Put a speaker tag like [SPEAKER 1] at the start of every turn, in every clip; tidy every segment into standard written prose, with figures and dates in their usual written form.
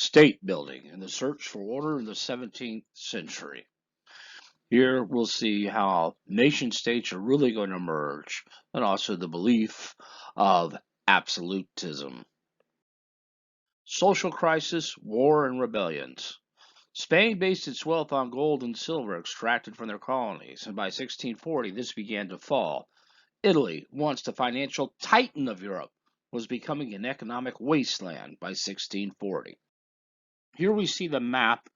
[SPEAKER 1] State building and the search for order in the 17th century. Here we'll see how nation states are really going to emerge and also the belief of absolutism. Social crisis, war, and rebellions. Spain based its wealth on gold and silver extracted from their colonies, and by 1640 this began to fall. Italy, once the financial titan of Europe, was becoming an economic wasteland by 1640. Here we see the map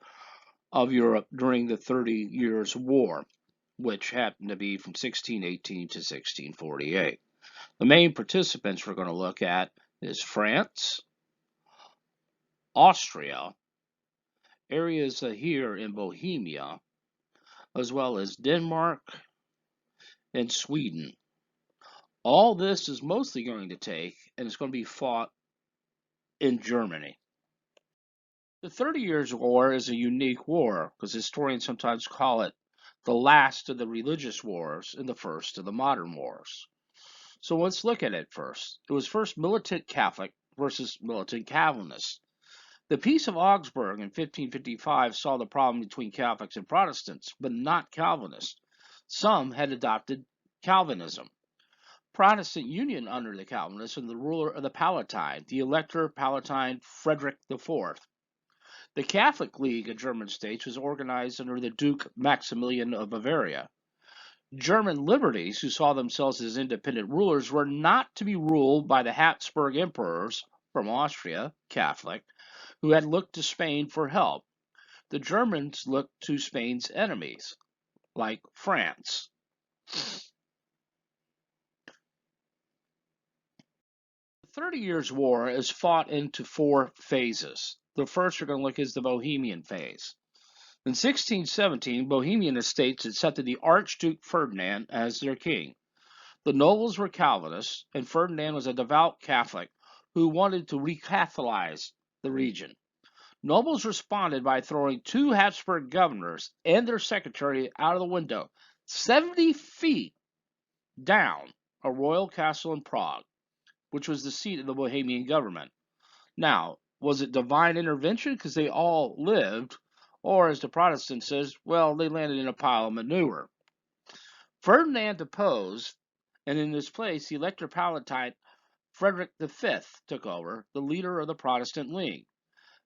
[SPEAKER 1] of Europe during the 30 Years' War, which happened to be from 1618 to 1648. The main participants we're going to look at is France, Austria, areas here in Bohemia, as well as Denmark and Sweden. All this is mostly going to take, and it's going to be fought in Germany. The 30 Years' War is a unique war because historians sometimes call it the last of the religious wars and the first of the modern wars. So let's look at it first. It was first militant Catholic versus militant Calvinist. The Peace of Augsburg in 1555 saw the problem between Catholics and Protestants, but not Calvinists. Some had adopted Calvinism. Protestant union under the Calvinists and the ruler of the Palatine, the Elector Palatine Frederick the First. The Catholic League of German states was organized under the Duke Maximilian of Bavaria. German liberties, who saw themselves as independent rulers, were not to be ruled by the Habsburg emperors from Austria, Catholic, who had looked to Spain for help. The Germans looked to Spain's enemies, like France. The 30 Years' War is fought into 4 phases. The first we're going to look at is the Bohemian phase. In 1617, Bohemian estates accepted the Archduke Ferdinand as their king. The nobles were Calvinists, and Ferdinand was a devout Catholic who wanted to recatholize the region. Nobles responded by throwing 2 Habsburg governors and their secretary out of the window, 70 feet down a royal castle in Prague, which was the seat of the Bohemian government. Now, was it divine intervention because they all lived, or as the Protestant says, well, they landed in a pile of manure? Ferdinand deposed, and in his place, the Elector Palatine Frederick the First took over, the leader of the Protestant League.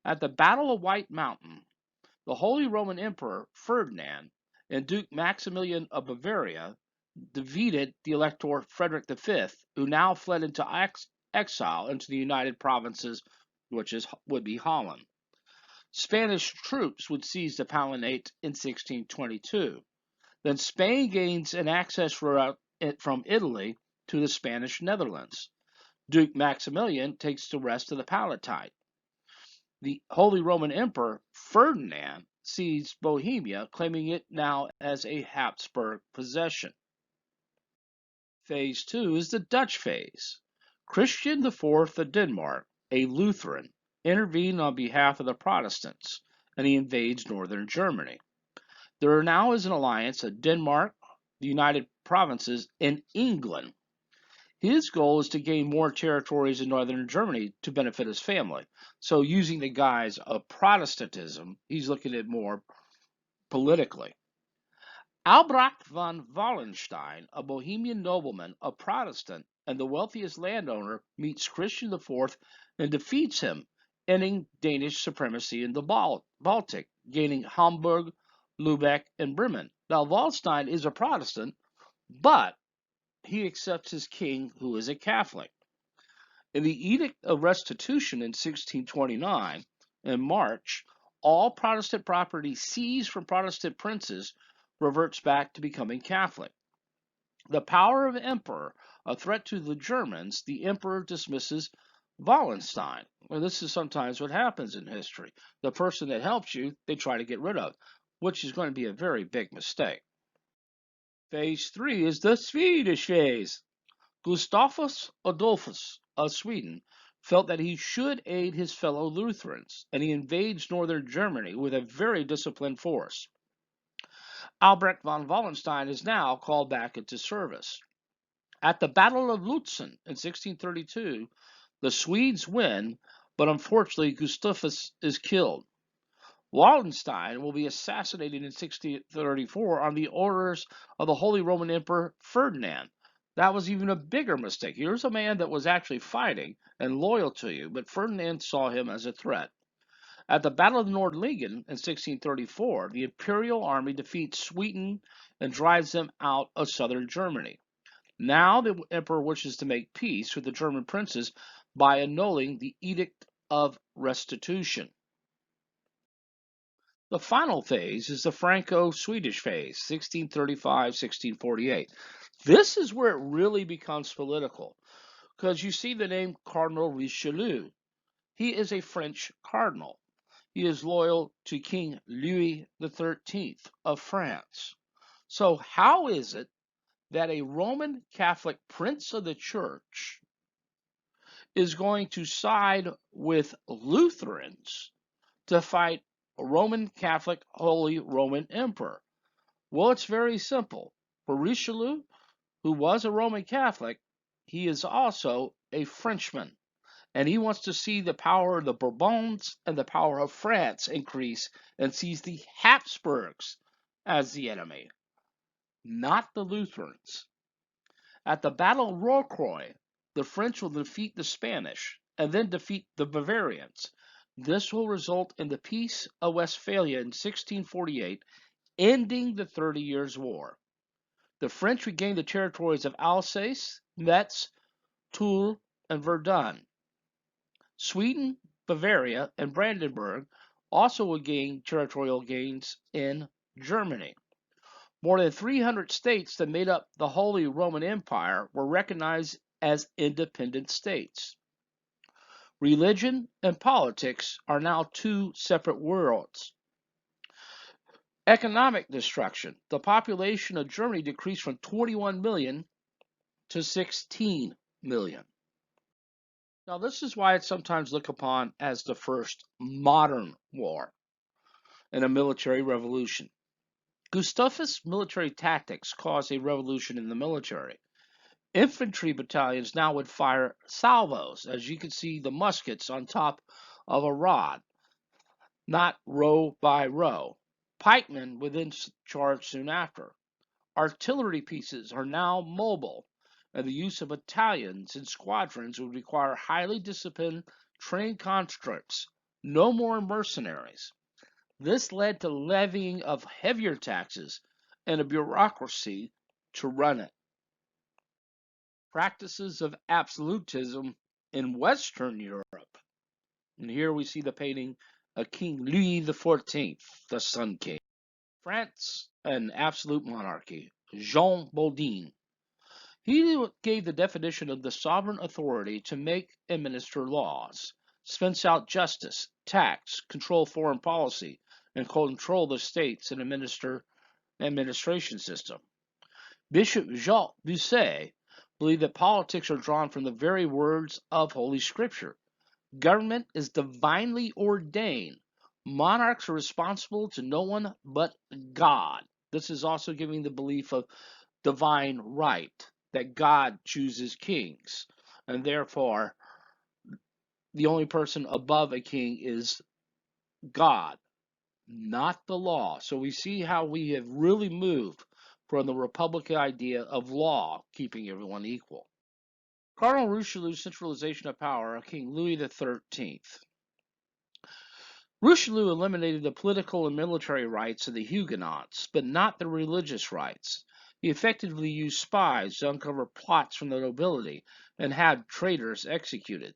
[SPEAKER 1] At the Battle of White Mountain, the Holy Roman Emperor Ferdinand and Duke Maximilian of Bavaria defeated the Elector Frederick the First, who now fled into exile into the United Provinces, which would be Holland. Spanish troops would seize the Palatinate in 1622. Then Spain gains an access route from Italy to the Spanish Netherlands. Duke Maximilian takes the rest of the Palatinate. The Holy Roman Emperor Ferdinand seized Bohemia, claiming it now as a Habsburg possession. Phase 2 is the Dutch phase. Christian IV of Denmark, a Lutheran, intervened on behalf of the Protestants, and he invades northern Germany. There now is an alliance of Denmark, the United Provinces, and England. His goal is to gain more territories in northern Germany to benefit his family. So using the guise of Protestantism, he's looking at more politically. Albrecht von Wallenstein, a Bohemian nobleman, a Protestant, and the wealthiest landowner, meets Christian IV and defeats him, ending Danish supremacy in the Baltic, gaining Hamburg, Lubeck, and Bremen. Now, Wallenstein is a Protestant, but he accepts his king, who is a Catholic. In the Edict of Restitution in 1629, in March, all Protestant property seized from Protestant princes reverts back to becoming Catholic. The power of emperor, a threat to the Germans, the emperor dismisses Wallenstein. Well, this is sometimes what happens in history. The person that helps you, they try to get rid of, which is going to be a very big mistake. Phase 3 is the Swedish phase. Gustavus Adolphus of Sweden felt that he should aid his fellow Lutherans, and he invades northern Germany with a very disciplined force. Albrecht von Wallenstein is now called back into service. At the Battle of Lutzen in 1632, the Swedes win, but unfortunately Gustavus is killed. Wallenstein will be assassinated in 1634 on the orders of the Holy Roman Emperor Ferdinand. That was even a bigger mistake. Here's a man that was actually fighting and loyal to you, but Ferdinand saw him as a threat. At the Battle of Nordlingen in 1634, the imperial army defeats Sweden and drives them out of southern Germany. Now the emperor wishes to make peace with the German princes by annulling the Edict of Restitution. The final phase is the Franco-Swedish Phase, 1635-1648. This is where it really becomes political, because you see the name Cardinal Richelieu. He is a French cardinal. He is loyal to King Louis XIII of France. So how is it that a Roman Catholic prince of the church is going to side with Lutherans to fight a Roman Catholic Holy Roman Emperor? Well, it's very simple. For Richelieu, who was a Roman Catholic, he is also a Frenchman, and he wants to see the power of the Bourbons and the power of France increase and sees the Habsburgs as the enemy, not the Lutherans. At the Battle of Rocroi, the French will defeat the Spanish and then defeat the Bavarians. This will result in the Peace of Westphalia in 1648, ending the 30 Years' War. The French regained the territories of Alsace, Metz, Toul, and Verdun. Sweden, Bavaria, and Brandenburg also will gain territorial gains in Germany. More than 300 states that made up the Holy Roman Empire were recognized as independent states. Religion and politics are now two separate worlds. Economic destruction. The population of Germany decreased from 21 million to 16 million. Now, this is why it's sometimes looked upon as the first modern war and a military revolution. Gustavus' military tactics caused a revolution in the military. Infantry battalions now would fire salvos, as you can see the muskets on top of a rod, not row by row. Pikemen would then charge soon after. Artillery pieces are now mobile, and the use of battalions and squadrons would require highly disciplined, trained conscripts, no more mercenaries. This led to levying of heavier taxes and a bureaucracy to run it. Practices of absolutism in Western Europe. And here we see the painting of King Louis XIV, the Sun King. France, an absolute monarchy. Jean Bodin. He gave the definition of the sovereign authority to make and administer laws, dispense out justice, tax, control foreign policy, and control the states and administration system. Bishop Jacques Busset believed that politics are drawn from the very words of Holy Scripture. Government is divinely ordained. Monarchs are responsible to no one but God. This is also giving the belief of divine right, that God chooses kings, and therefore the only person above a king is God, not the law. So we see how we have really moved from the Republican idea of law keeping everyone equal. Cardinal Richelieu's centralization of power of King Louis XIII. Richelieu eliminated the political and military rights of the Huguenots, but not the religious rights. He effectively used spies to uncover plots from the nobility and had traitors executed.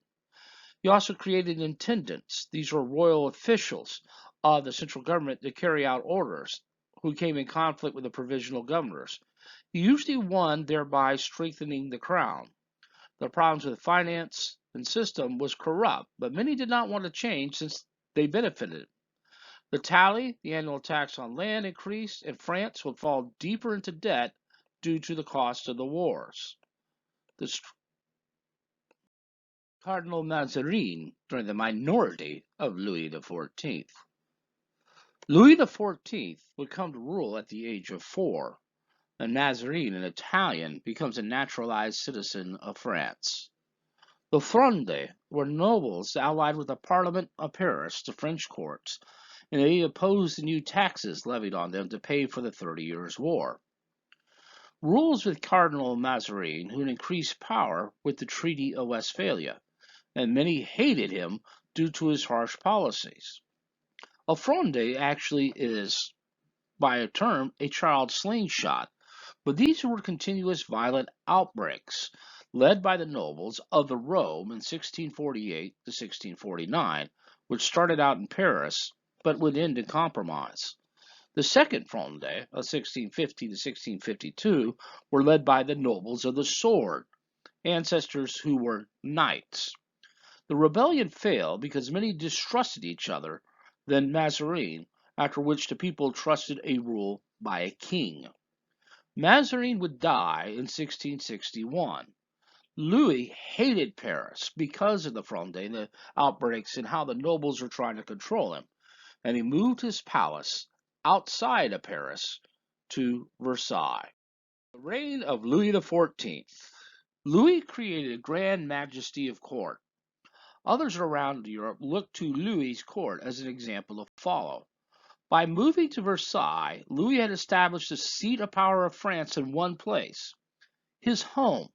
[SPEAKER 1] He also created intendants. These were royal officials of the central government to carry out orders, who came in conflict with the provisional governors. He usually won, thereby strengthening the crown. The problems with finance and system was corrupt, but many did not want to change since they benefited. The tally, the annual tax on land, increased, and France would fall deeper into debt due to the cost of the wars. The Cardinal Mazarin joined the minority of Louis XIV. Louis XIV would come to rule at the age of 4, and Mazarin, an Italian, becomes a naturalized citizen of France. The Fronde were nobles allied with the Parliament of Paris, the French courts, and they opposed the new taxes levied on them to pay for the 30 Years' War. Rules with Cardinal Mazarin, who increased power with the Treaty of Westphalia, and many hated him due to his harsh policies. A Fronde actually is, by a term, a child slingshot, but these were continuous violent outbreaks led by the nobles of the Rome in 1648 to 1649, which started out in Paris but would end in compromise. The Second Fronde of 1650 to 1652 were led by the nobles of the sword, ancestors who were knights. The rebellion failed because many distrusted each other than Mazarin, after which the people trusted a rule by a king. Mazarin would die in 1661. Louis hated Paris because of the Fronde and the outbreaks and how the nobles were trying to control him, and he moved his palace outside of Paris to Versailles. The reign of Louis XIV. Louis created a grand majesty of court. Others around Europe looked to Louis's court as an example to follow. By moving to Versailles, Louis had established the seat of power of France in one place. His home,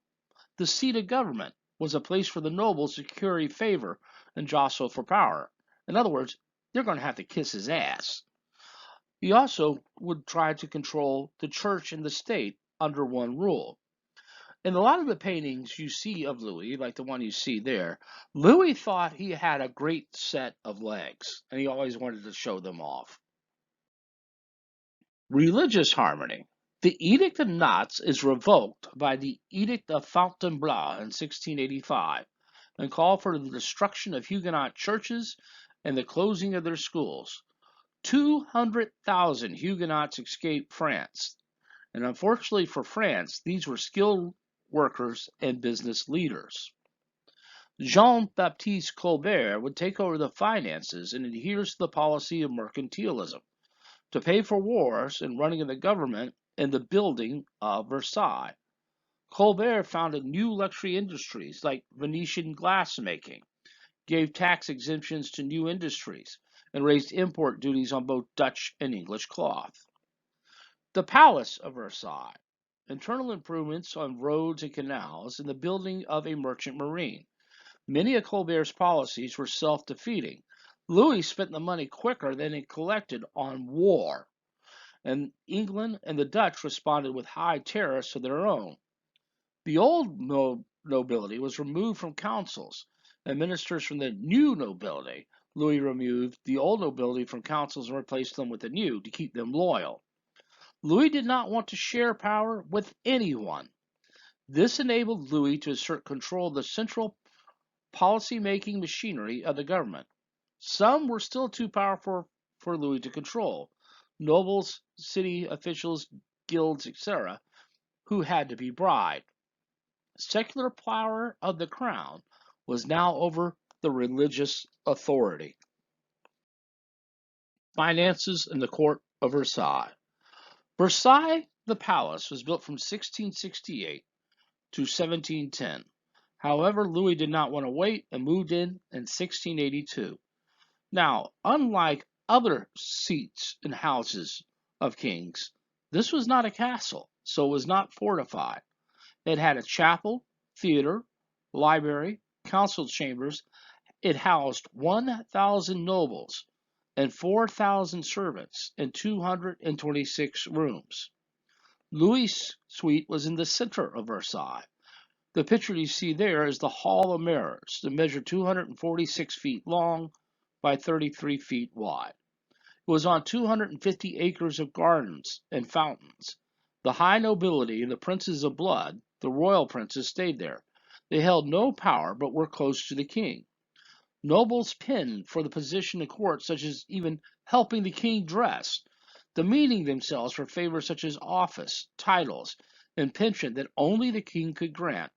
[SPEAKER 1] the seat of government, was a place for the nobles to curry favor and jostle for power. In other words, they're going to have to kiss his ass. He also would try to control the church and the state under one rule. In a lot of the paintings you see of Louis, like the one you see there, Louis thought he had a great set of legs, and he always wanted to show them off. Religious harmony. The Edict of Nantes is revoked by the Edict of Fontainebleau in 1685 and called for the destruction of Huguenot churches and the closing of their schools. 200,000 Huguenots escaped France, and unfortunately for France, these were skilled workers and business leaders. Jean-Baptiste Colbert would take over the finances and adheres to the policy of mercantilism to pay for wars and running of the government and the building of Versailles. Colbert founded new luxury industries like Venetian glassmaking, gave tax exemptions to new industries, and raised import duties on both Dutch and English cloth. The Palace of Versailles. Internal improvements on roads and canals, and the building of a merchant marine. Many of Colbert's policies were self-defeating. Louis spent the money quicker than he collected on war, and England and the Dutch responded with high tariffs of their own. The old nobility was removed from councils, and ministers from the new nobility. Louis removed the old nobility from councils and replaced them with the new to keep them loyal. Louis did not want to share power with anyone. This enabled Louis to assert control of the central policy-making machinery of the government. Some were still too powerful for Louis to control. Nobles, city officials, guilds, etc., who had to be bribed. Secular power of the crown was now over the religious authority. Finances in the court of Versailles. Versailles, the palace, was built from 1668 to 1710. However, Louis did not want to wait and moved in 1682. Now, unlike other seats and houses of kings, this was not a castle, so it was not fortified. It had a chapel, theater, library, council chambers. It housed 1,000 nobles and 4,000 servants in 226 rooms. Louis' suite was in the center of Versailles. The picture you see there is the Hall of Mirrors, that measured 246 feet long by 33 feet wide. It was on 250 acres of gardens and fountains. The high nobility and the princes of blood, the royal princes, stayed there. They held no power but were close to the king. Nobles pinned for the position in court, such as even helping the king dress, demeaning themselves for favors such as office, titles, and pension that only the king could grant.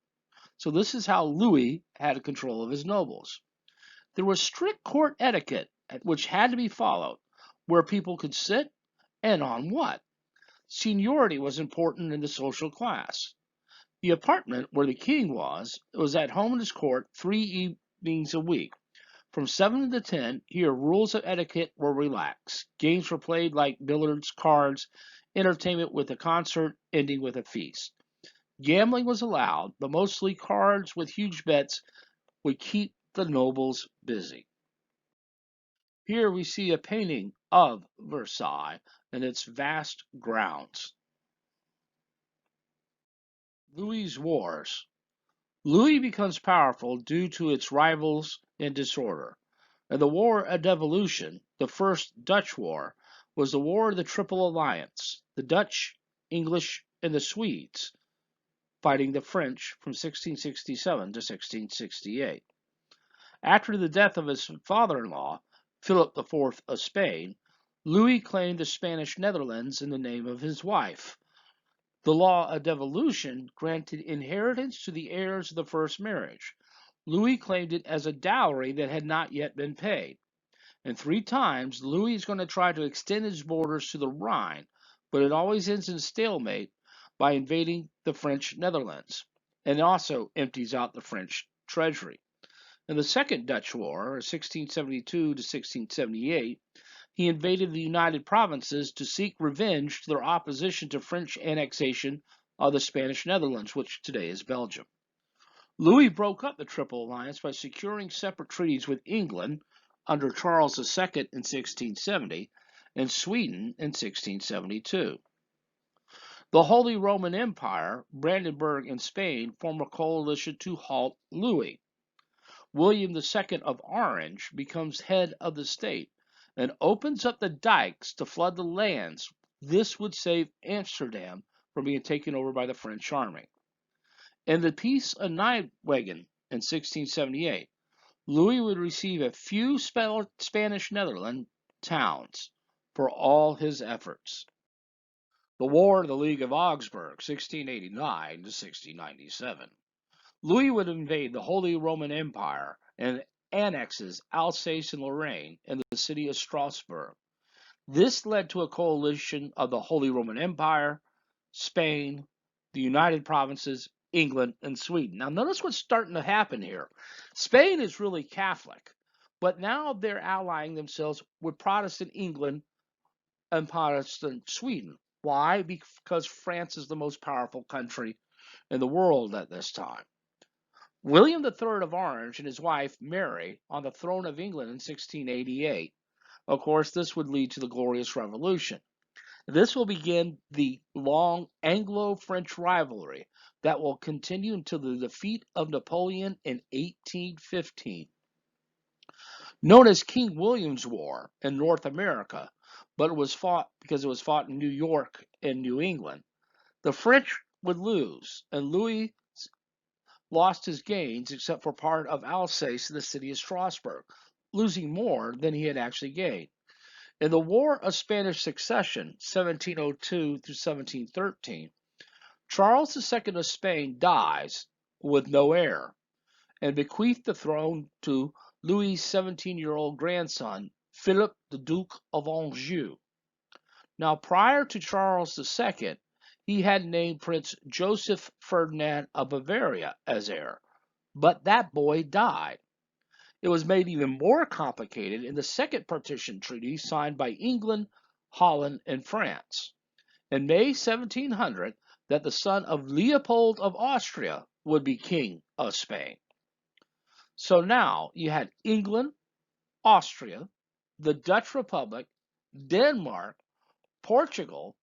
[SPEAKER 1] So this is how Louis had control of his nobles. There was strict court etiquette which had to be followed, where people could sit and on what. Seniority was important in the social class. The apartment where the king was at home in his court 3 evenings a week. From 7 to 10, here rules of etiquette were relaxed. Games were played like billiards, cards, entertainment with a concert ending with a feast. Gambling was allowed, but mostly cards with huge bets would keep the nobles busy. Here we see a painting of Versailles and its vast grounds. Louis's Wars. Louis becomes powerful due to its rivals and disorder. And the War of Devolution, the First Dutch War, was the War of the Triple Alliance, the Dutch, English, and the Swedes, fighting the French from 1667 to 1668. After the death of his father-in-law, Philip the Fourth of Spain, Louis claimed the Spanish Netherlands in the name of his wife. The law of devolution granted inheritance to the heirs of the first marriage. Louis claimed it as a dowry that had not yet been paid. And 3 times, Louis is going to try to extend his borders to the Rhine, but it always ends in stalemate by invading the French Netherlands, and also empties out the French treasury. In the Second Dutch War, 1672 to 1678, he invaded the United Provinces to seek revenge to their opposition to French annexation of the Spanish Netherlands, which today is Belgium. Louis broke up the Triple Alliance by securing separate treaties with England under Charles II in 1670 and Sweden in 1672. The Holy Roman Empire, Brandenburg, and Spain form a coalition to halt Louis. William II of Orange becomes head of the state and opens up the dikes to flood the lands. This would save Amsterdam from being taken over by the French army. In the Peace of Nijmegen in 1678, Louis would receive a few Spanish Netherland towns for all his efforts. The War of the League of Augsburg, 1689 to 1697. Louis would invade the Holy Roman Empire and annexes Alsace and Lorraine and the city of Strasbourg. This led to a coalition of the Holy Roman Empire, Spain, the United Provinces, England, and Sweden. Now, notice what's starting to happen here. Spain is really Catholic, but now they're allying themselves with Protestant England and Protestant Sweden. Why? Because France is the most powerful country in the world at this time. William III of Orange and his wife Mary on the throne of England in 1688. Of course, this would lead to the Glorious Revolution. This will begin the long Anglo-French rivalry that will continue until the defeat of Napoleon in 1815. Known as King William's War in North America, but it was fought because it was fought in New York and New England. The French would lose, and Louis lost his gains except for part of Alsace and the city of Strasbourg, losing more than he had actually gained. In the War of Spanish Succession, 1702 through 1713, Charles II of Spain dies with no heir and bequeathed the throne to Louis' 17-year-old grandson, Philip the Duke of Anjou. Now, prior to Charles II, he had named Prince Joseph Ferdinand of Bavaria as heir, but that boy died. It was made even more complicated in the Second Partition Treaty signed by England, Holland, and France. In May 1700, that the son of Leopold of Austria would be king of Spain. So now you had England, Austria, the Dutch Republic, Denmark, Portugal,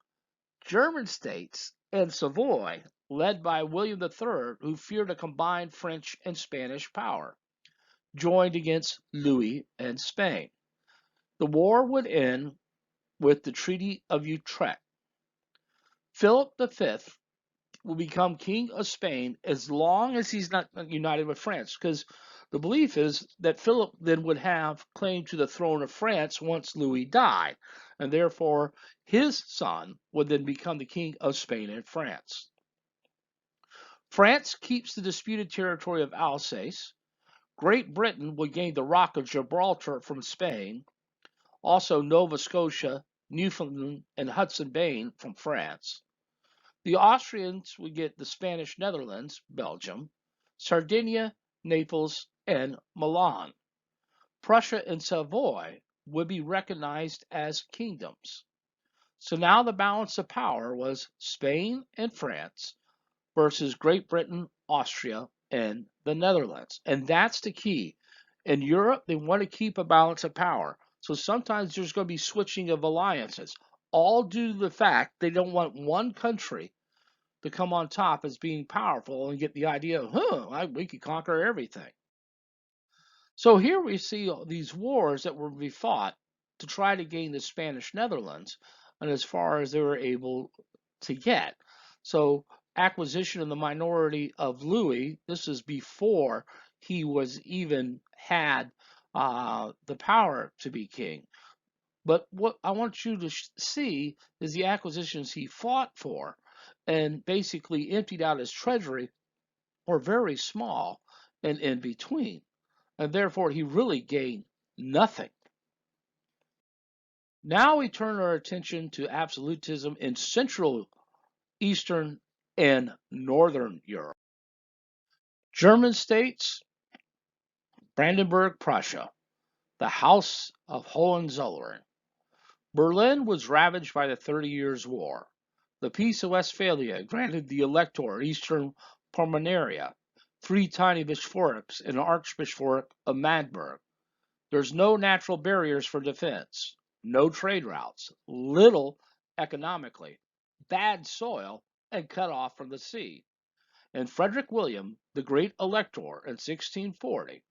[SPEAKER 1] German states, and Savoy, led by William III, who feared a combined French and Spanish power, joined against Louis and Spain. The war would end with the Treaty of Utrecht. Philip V will become king of Spain as long as he's not united with France, because the belief is that Philip then would have claim to the throne of France once Louis died, and therefore his son would then become the king of Spain and France. France keeps the disputed territory of Alsace. Great Britain would gain the Rock of Gibraltar from Spain, also Nova Scotia, Newfoundland, and Hudson Bay from France. The Austrians would get the Spanish Netherlands, Belgium, Sardinia, Naples, and Milan. Prussia and Savoy would be recognized as kingdoms. So now the balance of power was Spain and France versus Great Britain, Austria, and the Netherlands. And that's the key. In Europe, they want to keep a balance of power. So sometimes there's going to be switching of alliances, all due to the fact they don't want one country to come on top as being powerful and get the idea of, we could conquer everything. So here we see these wars that were be fought to try to gain the Spanish Netherlands, and as far as they were able to get. So acquisition of the minority of Louis. This is before he was even had the power to be king. But what I want you to see is the acquisitions he fought for, and basically emptied out his treasury, were very small and in between, and therefore he really gained nothing. Now we turn our attention to absolutism in Central, Eastern, and Northern Europe. German states, Brandenburg, Prussia, the House of Hohenzollern. Berlin was ravaged by the 30 Years' War. The Peace of Westphalia granted the Elector Eastern Pomerania 3 tiny bishoprics and an archbishopric of Magdeburg. There's no natural barriers for defense, no trade routes, little economically, bad soil, and cut off from the sea. And Frederick William, the great Elector in 1640,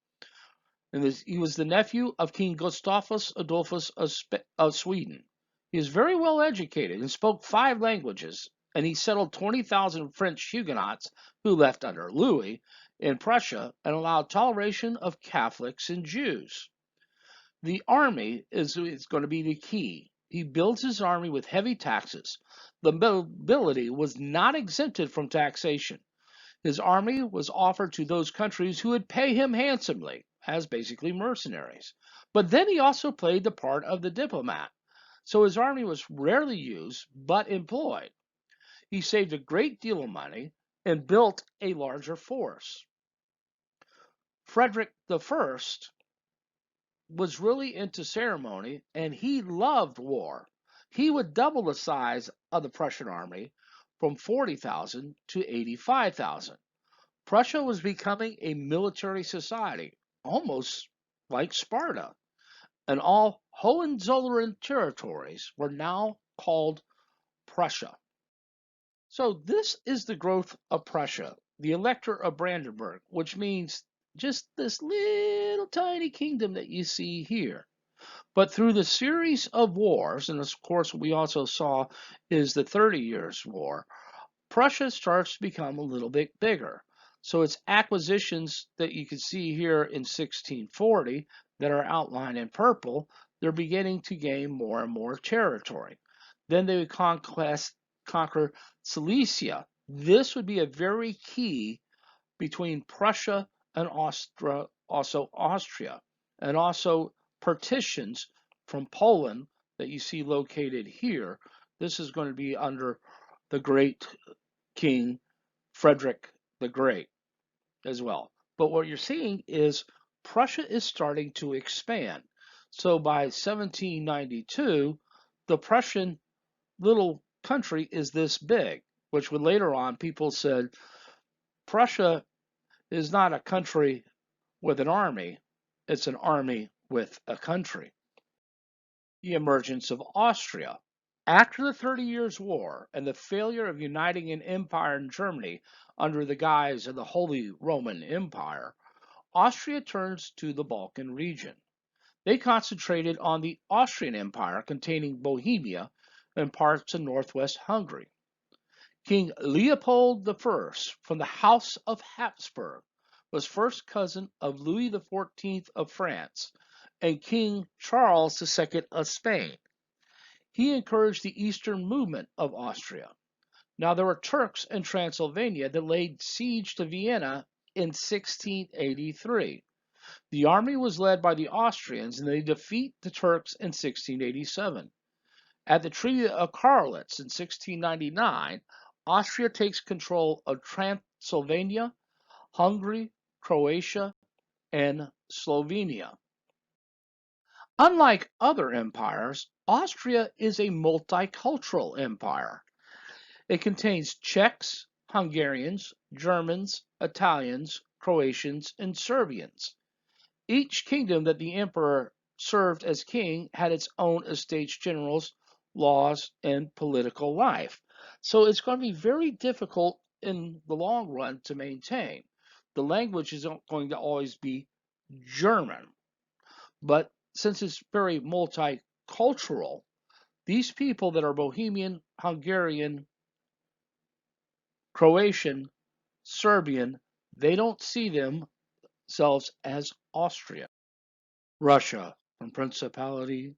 [SPEAKER 1] he was the nephew of King Gustavus Adolphus of Sweden. He was very well educated and spoke 5 languages, and he settled 20,000 French Huguenots who left under Louis in Prussia and allowed toleration of Catholics and Jews. The army is going to be the key. He builds his army with heavy taxes. The nobility was not exempted from taxation. His army was offered to those countries who would pay him handsomely, as basically mercenaries. But then he also played the part of the diplomat. So his army was rarely used, but employed. He saved a great deal of money and built a larger force. Frederick the First was really into ceremony, and he loved war. He would double the size of the Prussian army from 40,000 to 85,000. Prussia was becoming a military society, almost like Sparta, and all Hohenzollern territories were now called Prussia. So this is the growth of Prussia, the Elector of Brandenburg, which means just this little tiny kingdom that you see here. But through the series of wars, and of course we also saw is the 30 Years' War, Prussia starts to become a little bit bigger. So its acquisitions that you can see here in 1640 that are outlined in purple, they're beginning to gain more and more territory. Then they would conquer Silesia. This would be a very key between Prussia and Austria, and also partitions from Poland that you see located here. This is going to be under the great King Frederick the Great as well. But what you're seeing is Prussia is starting to expand. So by 1792, the Prussian little country is this big, which would later on people said Prussia is not a country with an army, it's an army with a country. The emergence of Austria. After the 30 Years' War and the failure of uniting an empire in Germany under the guise of the Holy Roman Empire, Austria turns to the Balkan region. They concentrated on the Austrian Empire containing Bohemia and parts of northwest Hungary. King Leopold I from the House of Habsburg was first cousin of Louis XIV of France and King Charles II of Spain. He encouraged the eastern movement of Austria. Now there were Turks in Transylvania that laid siege to Vienna in 1683. The army was led by the Austrians and they defeat the Turks in 1687. At the Treaty of Karlitz in 1699, Austria takes control of Transylvania, Hungary, Croatia, and Slovenia. Unlike other empires, Austria is a multicultural empire. It contains Czechs, Hungarians, Germans, Italians, Croatians, and Serbians. Each kingdom that the emperor served as king had its own estates generals, laws, and political life. So it's going to be very difficult in the long run to maintain. The language is going to always be German, but since it's very multicultural, these people that are Bohemian, Hungarian, Croatian, Serbian, they don't see themselves as Austria. Russia, from principality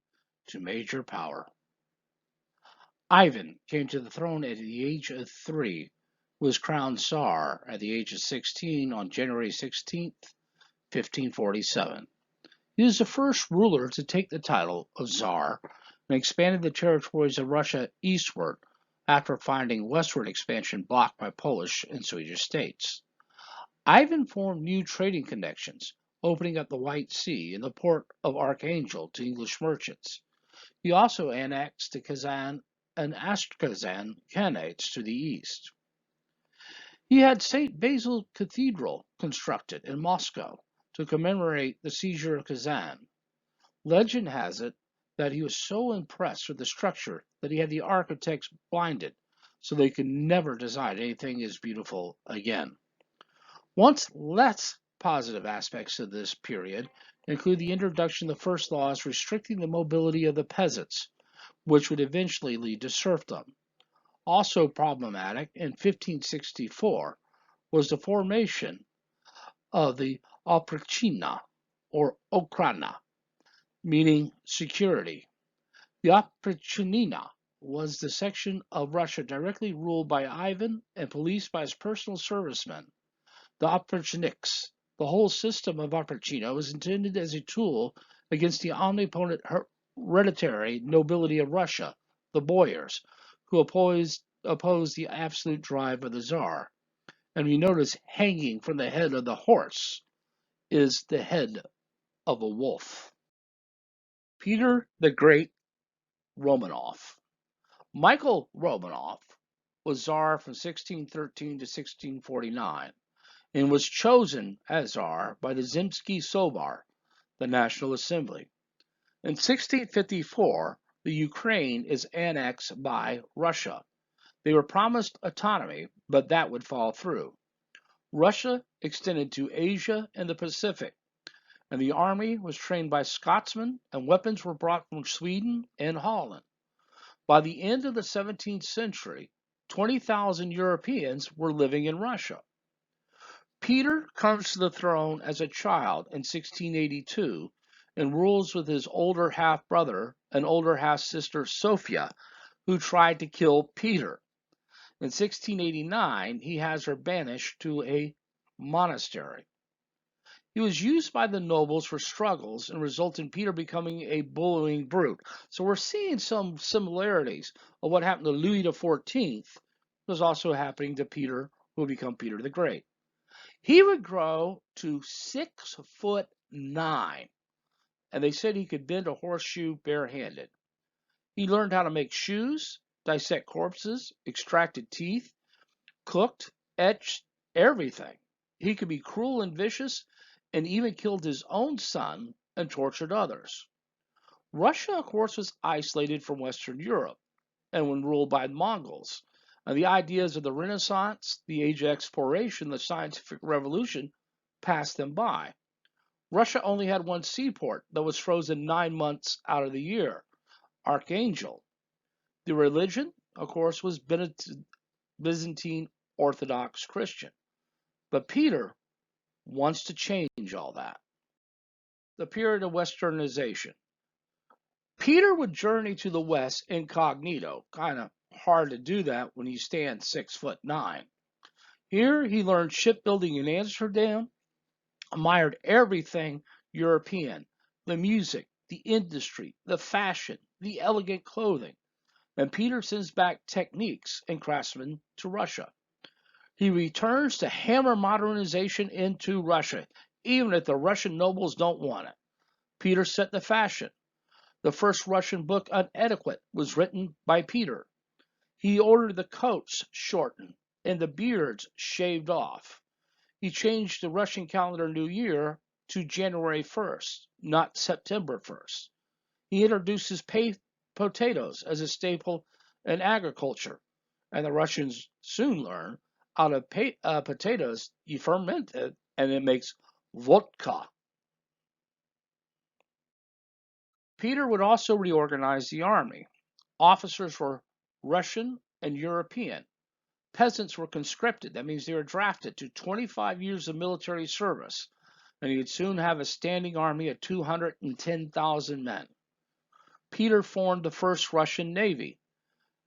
[SPEAKER 1] to major power. Ivan came to the throne at the age of 3, was crowned Tsar at the age of 16 on January 16th, 1547. He was the first ruler to take the title of Tsar and expanded the territories of Russia eastward after finding westward expansion blocked by Polish and Swedish states. Ivan formed new trading connections, opening up the White Sea and the port of Archangel to English merchants. He also annexed the Kazan and Astrakhan Khanates to the east. He had St. Basil Cathedral constructed in Moscow to commemorate the seizure of Kazan. Legend has it that he was so impressed with the structure that he had the architects blinded so they could never design anything as beautiful again. Once less positive aspects of this period include the introduction of the first laws restricting the mobility of the peasants, which would eventually lead to serfdom. Also problematic in 1564 was the formation of the Opercina, or Okrana, meaning security. The Opercina was the section of Russia directly ruled by Ivan and policed by his personal servicemen, the Operchniks. The whole system of Opercina was intended as a tool against the omnipotent hereditary nobility of Russia, the boyars, who opposed the absolute drive of the Tsar. And we notice hanging from the head of the horse is the head of a wolf. Peter the Great Romanov. Michael Romanov was Tsar from 1613 to 1649 and was chosen as Tsar by the Zemsky Sovar, the National Assembly. In 1654, the Ukraine is annexed by Russia. They were promised autonomy, but that would fall through. Russia extended to Asia and the Pacific, and the army was trained by Scotsmen, and weapons were brought from Sweden and Holland. By the end of the 17th century, 20,000 Europeans were living in Russia. Peter comes to the throne as a child in 1682 and rules with his older half-brother and older half-sister Sophia, who tried to kill Peter. In 1689, he has her banished to a monastery. He was used by the nobles for struggles and resulted in Peter becoming a bullying brute. So we're seeing some similarities of what happened to Louis XIV was also happening to Peter, who would become Peter the Great. He would grow to 6'9", and they said he could bend a horseshoe barehanded. He learned how to make shoes, dissect corpses, extracted teeth, cooked, etched, everything. He could be cruel and vicious, and even killed his own son and tortured others. Russia, of course, was isolated from Western Europe and when ruled by the Mongols. And the ideas of the Renaissance, the Age of Exploration, the Scientific Revolution passed them by. Russia only had one seaport that was frozen 9 months out of the year, Archangel. The religion, of course, was Byzantine Orthodox Christian. But Peter wants to change all that. The period of Westernization. Peter would journey to the west incognito. Kind of hard to do that when you stand 6'9". Here he learned shipbuilding in Amsterdam, admired everything European, the music, the industry, the fashion, the elegant clothing. and Peter sends back techniques and craftsmen to Russia. He returns to hammer modernization into Russia, even if the Russian nobles don't want it. Peter set the fashion. The first Russian book on etiquette was written by Peter. He ordered the coats shortened and the beards shaved off. He changed the Russian calendar New Year to January 1st, not September 1st. He introduces potatoes as a staple in agriculture, and the Russians soon learn out of potatoes you ferment it and it makes vodka. Peter would also reorganize the army. Officers were Russian and European. Peasants were conscripted. That means they were drafted to 25 years of military service, and he would soon have a standing army of 210,000 men. Peter formed the first Russian navy.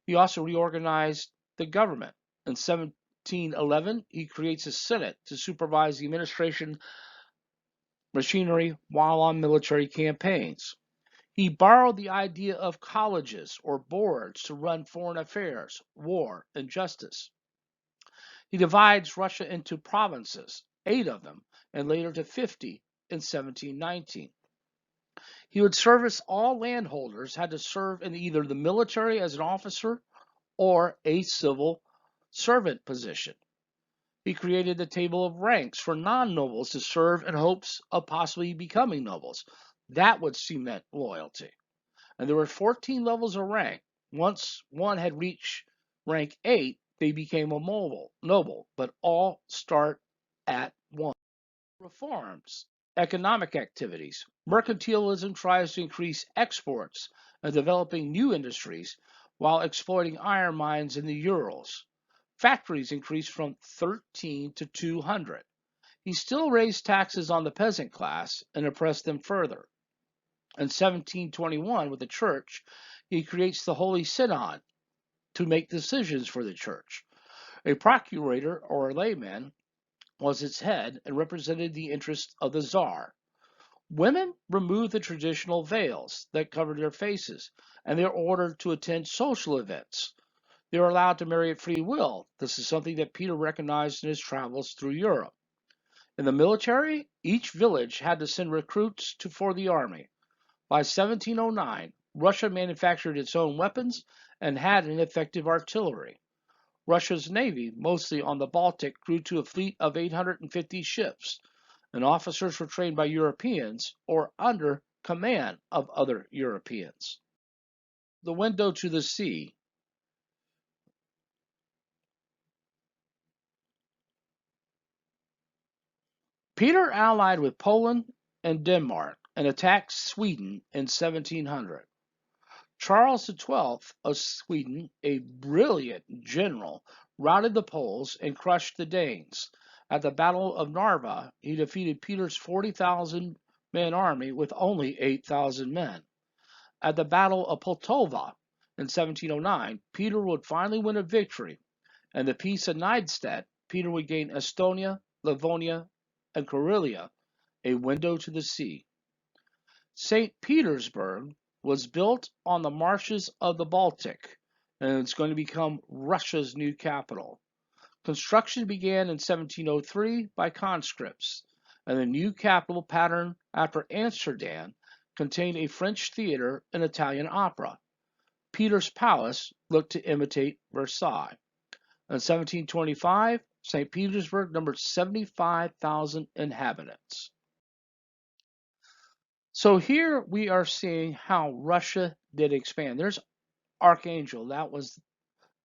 [SPEAKER 1] He also reorganized the government. In 1711, he creates a senate to supervise the administration machinery while on military campaigns. He borrowed the idea of colleges or boards to run foreign affairs, war, and justice. He divides Russia into provinces, 8 of them, and later to 50 in 1719. He would service all landholders had to serve in either the military as an officer or a civil servant position. He created the table of ranks for non-nobles to serve in hopes of possibly becoming nobles. That would cement loyalty. And there were 14 levels of rank. Once one had reached rank 8, they became a noble, but all start at 1. Reforms, economic activities. Mercantilism tries to increase exports and developing new industries while exploiting iron mines in the Urals. Factories increased from 13 to 200. He still raised taxes on the peasant class and oppressed them further. In 1721, with the church, he creates the Holy Synod to make decisions for the church. A procurator or a layman was its head and represented the interests of the czar. Women removed the traditional veils that covered their faces, and they are ordered to attend social events. They are allowed to marry at free will. This is something that Peter recognized in his travels through Europe. In the military, each village had to send recruits for the army. By 1709, Russia manufactured its own weapons and had an effective artillery. Russia's navy, mostly on the Baltic, grew to a fleet of 850 ships, and officers were trained by Europeans or under command of other Europeans. The window to the sea. Peter allied with Poland and Denmark and attacked Sweden in 1700. Charles XII of Sweden, a brilliant general, routed the Poles and crushed the Danes. At the Battle of Narva, he defeated Peter's 40,000 man army with only 8,000 men. At the Battle of Pultowa in 1709, Peter would finally win a victory, and the Peace of Nystadt, Peter would gain Estonia, Livonia, and Karelia, a window to the sea. St. Petersburg was built on the marshes of the Baltic, and it's going to become Russia's new capital. Construction began in 1703 by conscripts, and the new capital pattern after Amsterdam contained a French theater and Italian opera. Peter's palace looked to imitate Versailles. In 1725, St. Petersburg numbered 75,000 inhabitants. So here we are seeing how Russia did expand. There's Archangel. That was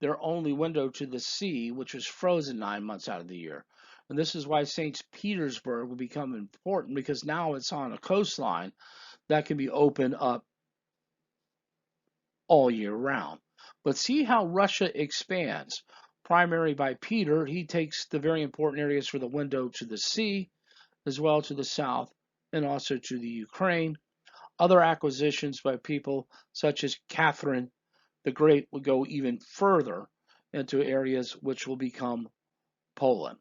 [SPEAKER 1] their only window to the sea, which was frozen 9 months out of the year. And this is why St. Petersburg will become important, because now it's on a coastline that can be opened up all year round. But see how Russia expands. Primary by Peter, he takes the very important areas for the window to the sea, as well to the south, and also to the Ukraine. Other acquisitions by people such as Catherine the Great will go even further into areas which will become Poland.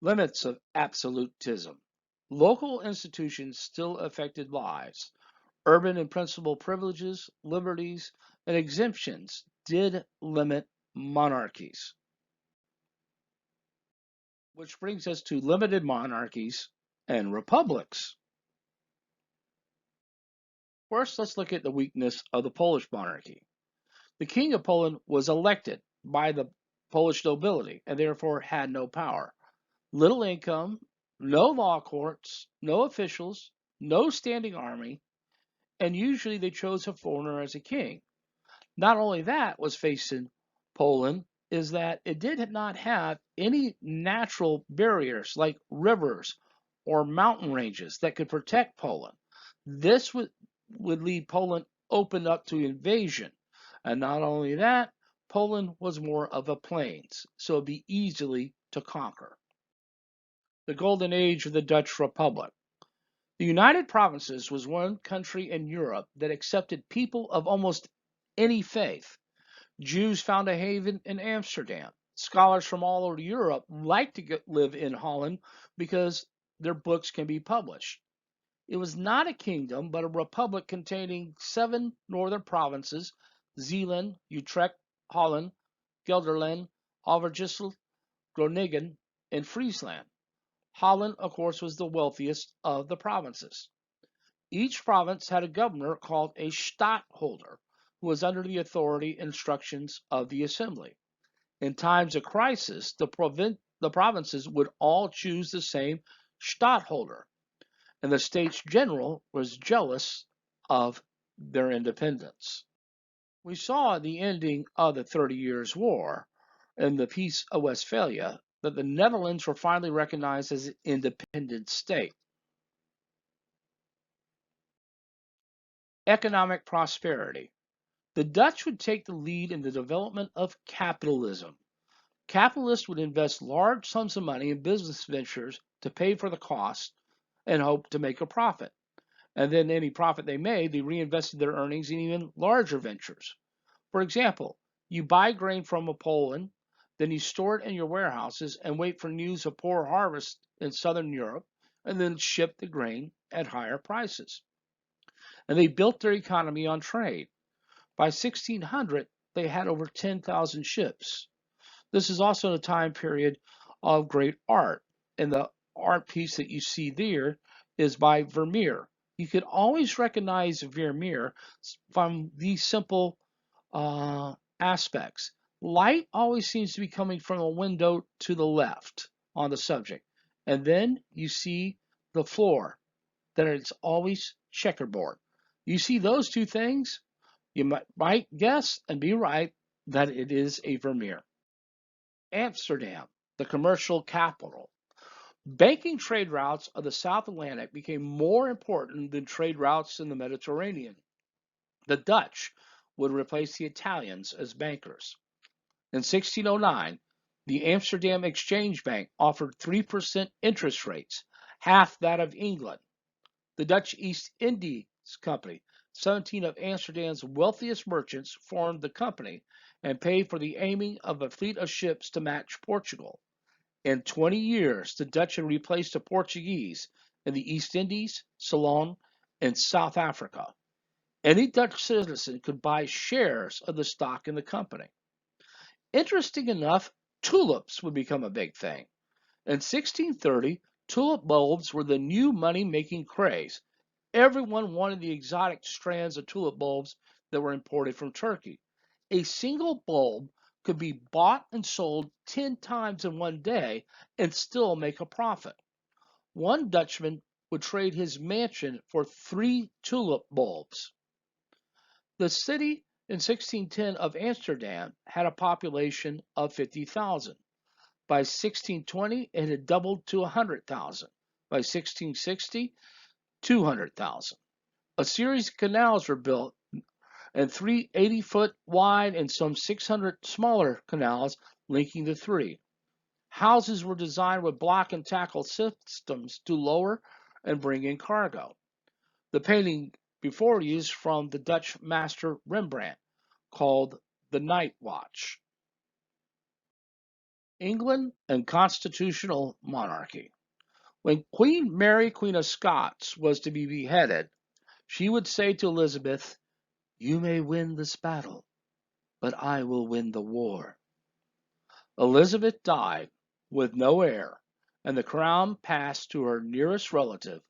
[SPEAKER 1] Limits of absolutism. Local institutions still affected lives. Urban and principal privileges, liberties, and exemptions did limit monarchies. Which brings us to limited monarchies and republics. First, let's look at the weakness of the Polish monarchy. The King of Poland was elected by the Polish nobility and therefore had no power. Little income, no law courts, no officials, no standing army, and usually they chose a foreigner as a king. Not only that was facing Poland, is that it did not have any natural barriers like rivers or mountain ranges that could protect Poland. This would leave Poland open up to invasion. And not only that, Poland was more of a plains, so it'd be easily to conquer. The golden age of the Dutch Republic. The United Provinces was one country in Europe that accepted people of almost any faith. Jews found a haven in Amsterdam. Scholars from all over Europe like to live in Holland because their books can be published. It was not a kingdom, but a republic containing 7 northern provinces: Zeeland, Utrecht, Holland, Gelderland, Overijssel, Groningen, and Friesland. Holland, of course, was the wealthiest of the provinces. Each province had a governor called a stadtholder, who was under the authority and instructions of the assembly. In times of crisis, the provinces would all choose the same stadtholder, and the States General was jealous of their independence. We saw at the ending of the 30 Years' War and the Peace of Westphalia that the Netherlands were finally recognized as an independent state. Economic prosperity. The Dutch would take the lead in the development of capitalism. Capitalists would invest large sums of money in business ventures to pay for the cost and hope to make a profit. And then any profit they made, they reinvested their earnings in even larger ventures. For example, you buy grain from a Poland, then you store it in your warehouses and wait for news of poor harvest in southern Europe, and then ship the grain at higher prices. And they built their economy on trade. By 1600, they had over 10,000 ships. This is also a time period of great art. And the art piece that you see there is by Vermeer. You can always recognize Vermeer from these simple aspects. Light always seems to be coming from a window to the left on the subject. And then you see the floor, that it's always checkerboard. You see those two things, you might guess and be right that it is a Vermeer. Amsterdam, the commercial capital. Banking trade routes of the South Atlantic became more important than trade routes in the Mediterranean. The Dutch would replace the Italians as bankers. In 1609, the Amsterdam Exchange Bank offered 3% interest rates, half that of England. The Dutch East Indies Company, 17 of Amsterdam's wealthiest merchants, formed the company and paid for the aiming of a fleet of ships to match Portugal. In 20 years, the Dutch had replaced the Portuguese in the East Indies, Ceylon, and South Africa. Any Dutch citizen could buy shares of the stock in the company. Interesting enough, tulips would become a big thing. In 1630, tulip bulbs were the new money-making craze. Everyone wanted the exotic strands of tulip bulbs that were imported from Turkey. A single bulb could be bought and sold 10 times in one day and still make a profit. One Dutchman would trade his mansion for 3 tulip bulbs. The city in 1610 of Amsterdam had a population of 50,000. By 1620, it had doubled to 100,000. By 1660, 200,000. A series of canals were built, and 3 80-foot wide and some 600 smaller canals linking the three. Houses were designed with block and tackle systems to lower and bring in cargo. The painting before you is from the Dutch master Rembrandt, called The Night Watch. England and constitutional monarchy. When Queen Mary, Queen of Scots, was to be beheaded, She would say to Elizabeth, "You may win this battle, but I will win the war." Elizabeth died with no heir, and the crown passed to her nearest relative,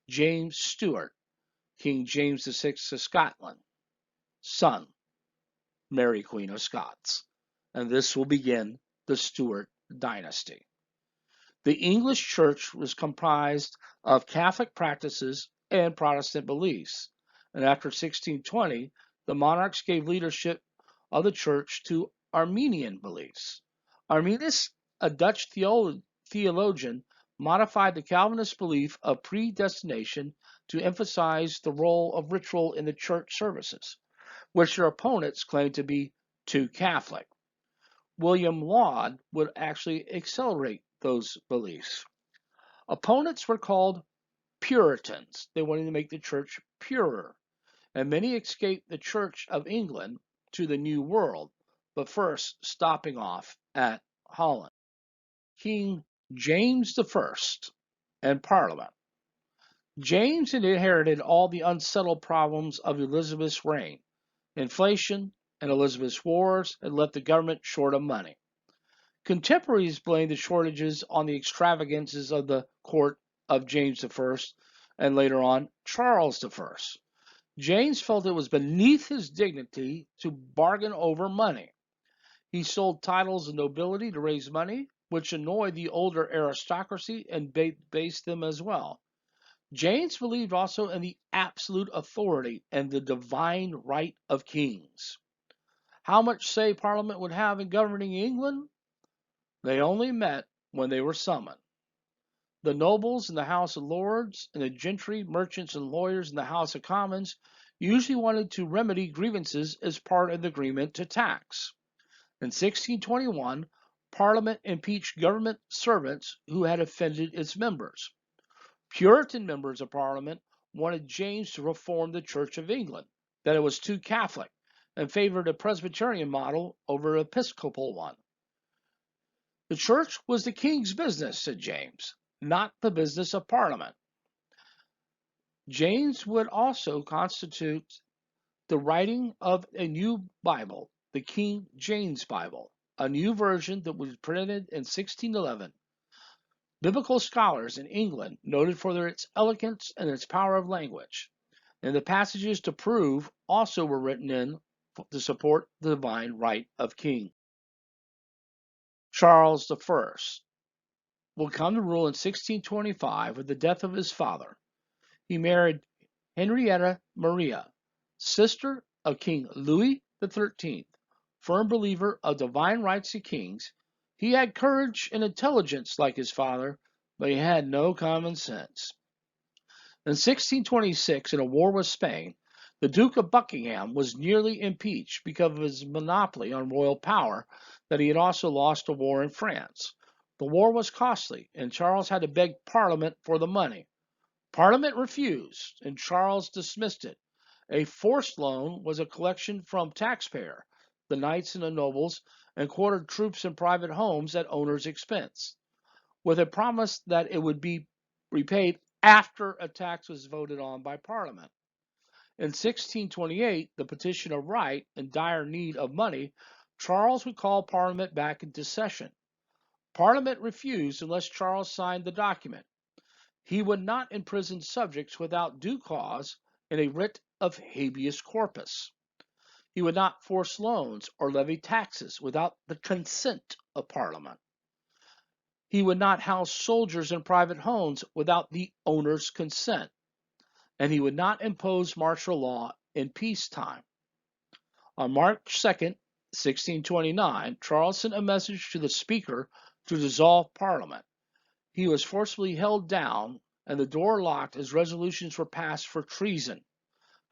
[SPEAKER 1] James Stuart, King James VI of Scotland, son, Mary Queen of Scots. And this will begin the Stuart dynasty. The English church was comprised of Catholic practices and Protestant beliefs, and after 1620, the monarchs gave leadership of the church to Armenian beliefs. Arminius, a Dutch theologian, modified the Calvinist belief of predestination to emphasize the role of ritual in the church services, which their opponents claimed to be too Catholic. William Laud would actually accelerate those beliefs. Opponents were called Puritans. They wanted to make the church purer, and many escaped the Church of England to the New World, but first stopping off at Holland. King James I and Parliament. James had inherited all the unsettled problems of Elizabeth's reign. Inflation and Elizabeth's wars had left the government short of money. Contemporaries blamed the shortages on the extravagances of the court of James I and later on Charles I. James felt it was beneath his dignity to bargain over money. He sold titles of nobility to raise money, which annoyed the older aristocracy and debased them as well. James believed also in the absolute authority and the divine right of kings. How much say Parliament would have in governing England? They only met when they were summoned. The nobles in the House of Lords and the gentry, merchants, and lawyers in the House of Commons usually wanted to remedy grievances as part of the agreement to tax. In 1621, Parliament impeached government servants who had offended its members. Puritan members of Parliament wanted James to reform the Church of England, that it was too Catholic, and favored a Presbyterian model over an Episcopal one. The church was the king's business, said James, not the business of Parliament. James would also constitute the writing of a new Bible, the King James Bible, a new version that was printed in 1611. Biblical scholars in England noted for its elegance and its power of language, and the passages to prove also were written in to support the divine right of king. Charles I will come to rule in 1625 with the death of his father. He married Henrietta Maria, sister of King Louis XIII. Firm believer of divine rights of kings, he had courage and intelligence like his father, but he had no common sense. In 1626, in a war with Spain, the Duke of Buckingham was nearly impeached because of his monopoly on royal power that he had also lost a war in France. The war was costly, and Charles had to beg Parliament for the money. Parliament refused, and Charles dismissed it. A forced loan was a collection from taxpayer, the knights and the nobles, and quartered troops in private homes at owner's expense, with a promise that it would be repaid after a tax was voted on by Parliament. In 1628, the Petition of Right, in dire need of money, Charles would call Parliament back into session. Parliament refused unless Charles signed the document. He would not imprison subjects without due cause in a writ of habeas corpus. He would not force loans or levy taxes without the consent of Parliament. He would not house soldiers in private homes without the owner's consent. And he would not impose martial law in peacetime. On March 2nd, 1629, Charles sent a message to the Speaker to dissolve Parliament. He was forcibly held down and the door locked as resolutions were passed for treason,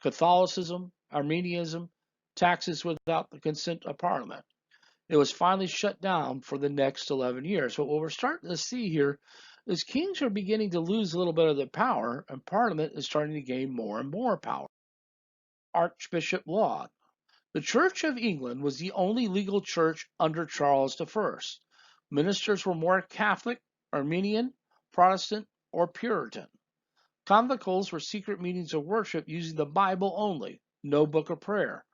[SPEAKER 1] Catholicism, Armenianism, taxes without the consent of Parliament. It was finally shut down for the next 11 years. But what we're starting to see here is kings are beginning to lose a little bit of their power, and Parliament is starting to gain more and more power. Archbishop Laud. The Church of England was the only legal church under Charles I. Ministers were more Catholic, Armenian, Protestant, or Puritan. Conventicles were secret meetings of worship using the Bible only, no book of prayer,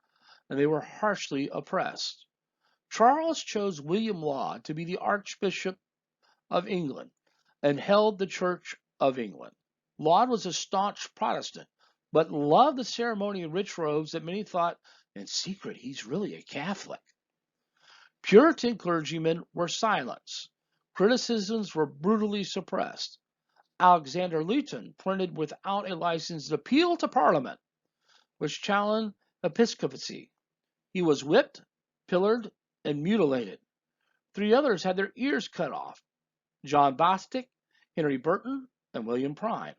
[SPEAKER 1] and they were harshly oppressed. Charles chose William Laud to be the Archbishop of England and held the Church of England. Laud was a staunch Protestant, but loved the ceremony and rich robes that many thought, in secret, he's really a Catholic. Puritan clergymen were silenced. Criticisms were brutally suppressed. Alexander Luton printed without a license an appeal to Parliament, which challenged episcopacy. He was whipped, pillared, and mutilated. 3 others had their ears cut off: John Bostic, Henry Burton, and William Prime.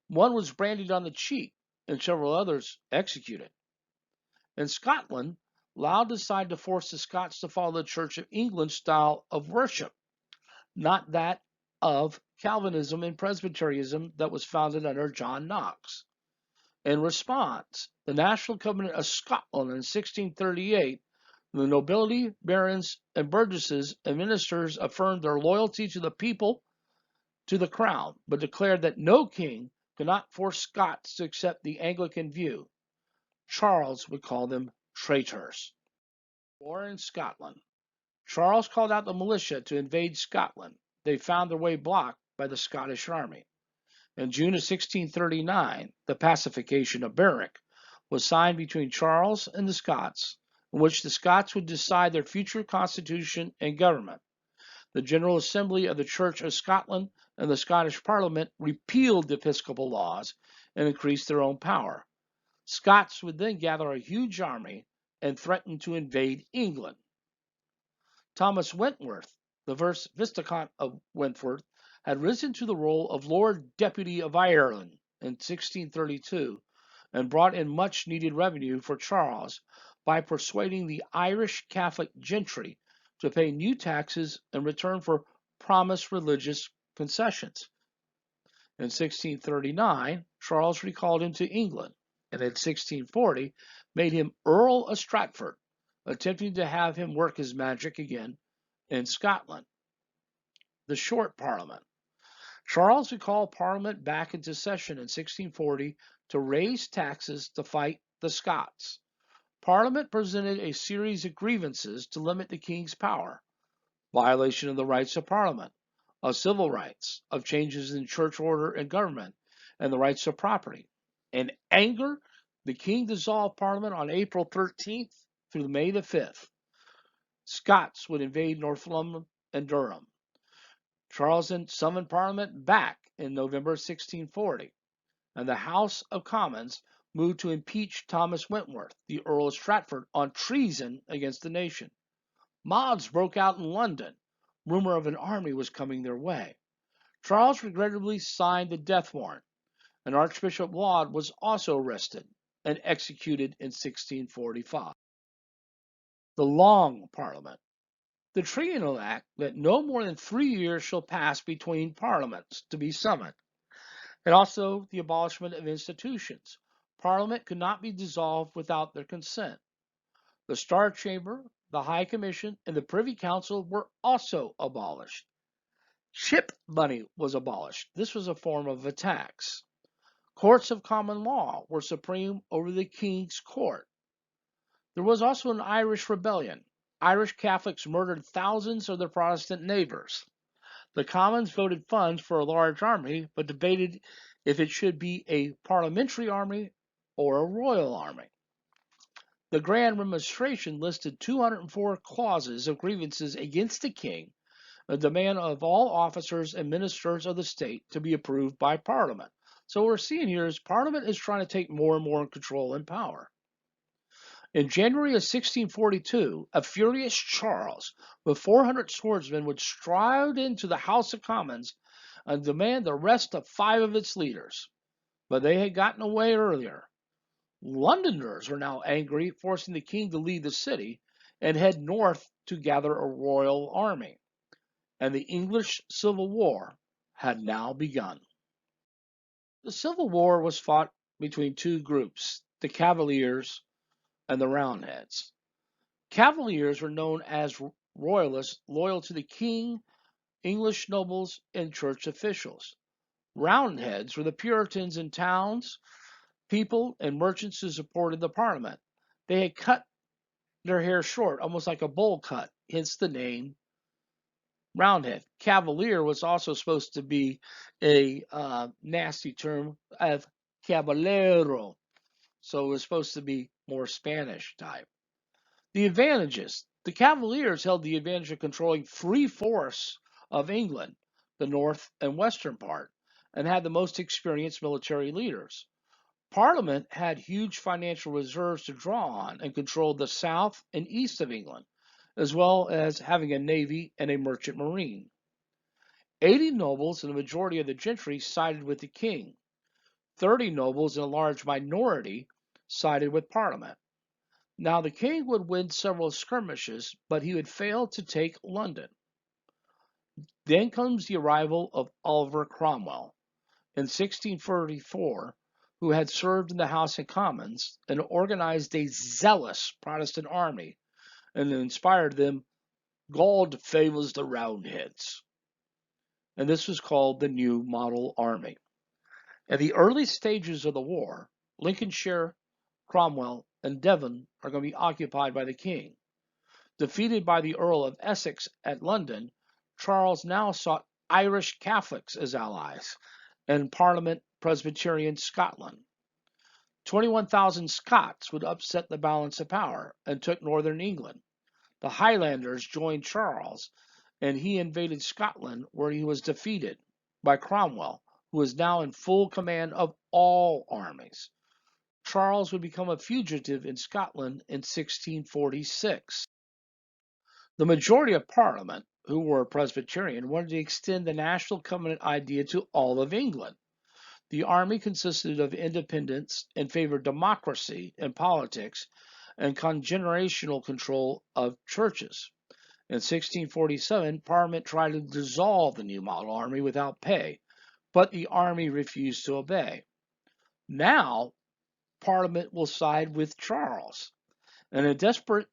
[SPEAKER 1] One was branded on the cheek, and several others executed. In Scotland, Laud decided to force the Scots to follow the Church of England's style of worship, not that of Calvinism and Presbyterianism that was founded under John Knox. In response, the National Covenant of Scotland in 1638, the nobility, barons, and burgesses and ministers affirmed their loyalty to the people, to the crown, but declared that no king could not force Scots to accept the Anglican view. Charles would call them traitors. War in Scotland. Charles called out the militia to invade Scotland. They found their way blocked by the Scottish army. In June of 1639, the Pacification of Berwick was signed between Charles and the Scots, in which the Scots would decide their future constitution and government. The General Assembly of the Church of Scotland and the Scottish Parliament repealed the episcopal laws and increased their own power. Scots would then gather a huge army and threaten to invade England. Thomas Wentworth, the first Viscount of Wentworth, had risen to the role of Lord Deputy of Ireland in 1632 and brought in much needed revenue for Charles by persuading the Irish Catholic gentry to pay new taxes in return for promised religious concessions. In 1639, Charles recalled him to England, and in 1640 made him Earl of Stratford, attempting to have him work his magic again in Scotland. The Short Parliament. Charles recalled Parliament back into session in 1640 to raise taxes to fight the Scots. Parliament presented a series of grievances to limit the king's power: violation of the rights of Parliament, of civil rights, of changes in church order and government, and the rights of property. In anger, the king dissolved Parliament on April 13th through May the 5th. Scots would invade Northumberland and Durham. Charles then summoned Parliament back in November 1640, and the House of Commons moved to impeach Thomas Wentworth, the Earl of Stratford, on treason against the nation. Mobs broke out in London. Rumor of an army was coming their way. Charles regrettably signed the death warrant, and Archbishop Laud was also arrested and executed in 1645. The Long Parliament. The Triennial Act that no more than 3 years shall pass between parliaments to be summoned, and also the abolishment of institutions. Parliament could not be dissolved without their consent. The Star Chamber, the High Commission, and the Privy Council were also abolished. Chip money was abolished. This was a form of a tax. Courts of common law were supreme over the King's Court. There was also an Irish rebellion. Irish Catholics murdered thousands of their Protestant neighbors. The Commons voted funds for a large army, but debated if it should be a parliamentary army or a royal army. The Grand Remonstration listed 204 clauses of grievances against the king, a demand of all officers and ministers of the state to be approved by Parliament. So what we're seeing here is Parliament is trying to take more and more control and power. In January of 1642, a furious Charles with 400 swordsmen would stride into the House of Commons and demand the arrest of 5 of its leaders. But they had gotten away earlier. Londoners are now angry, forcing the king to leave the city and head north to gather a royal army. And the English Civil War had now begun. The Civil War was fought between 2 groups, the Cavaliers and the Roundheads. Cavaliers were known as royalists, loyal to the king, English nobles, and church officials. Roundheads were the Puritans in towns, people, and merchants who supported the Parliament. They had cut their hair short, almost like a bowl cut, hence the name Roundhead. Cavalier was also supposed to be a nasty term of caballero, so it was supposed to be more Spanish type. The advantages. The Cavaliers held the advantage of controlling three-fourths of England, the north and western part, and had the most experienced military leaders. Parliament had huge financial reserves to draw on and controlled the south and east of England, as well as having a navy and a merchant marine. 80 nobles and the majority of the gentry sided with the king. 30 nobles and a large minority sided with Parliament. Now, the king would win several skirmishes, but he would fail to take London. Then comes the arrival of Oliver Cromwell in 1644, who had served in the House of Commons and organized a zealous Protestant army and inspired them, God favors the Roundheads. And this was called the New Model Army. At the early stages of the war, Lincolnshire, Cromwell, and Devon are going to be occupied by the king. Defeated by the Earl of Essex at London, Charles now sought Irish Catholics as allies and Parliament Presbyterian Scotland. 21,000 Scots would upset the balance of power and took northern England. The Highlanders joined Charles, and he invaded Scotland, where he was defeated by Cromwell, who was now in full command of all armies. Charles would become a fugitive in Scotland in 1646. The majority of Parliament, who were Presbyterian, wanted to extend the national covenant idea to all of England. The army consisted of independents and favored democracy in politics and congregational control of churches. In 1647, Parliament tried to dissolve the new model army without pay, but the army refused to obey. Now, Parliament will side with Charles. And in desperation,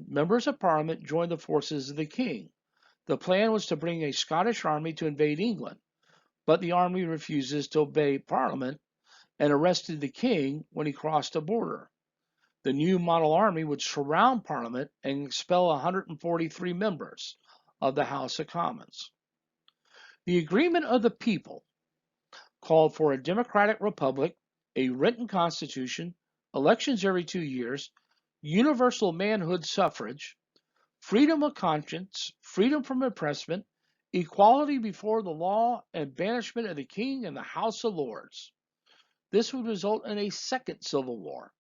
[SPEAKER 1] members of Parliament joined the forces of the king. The plan was to bring a Scottish army to invade England, but the army refuses to obey Parliament and arrested the king when he crossed the border. The new model army would surround Parliament and expel 143 members of the House of Commons. The agreement of the people called for a democratic republic, a written constitution, elections every 2 years, universal manhood suffrage, freedom of conscience, freedom from oppressment, equality before the law, and banishment of the king and the House of Lords. This would result in a second civil war.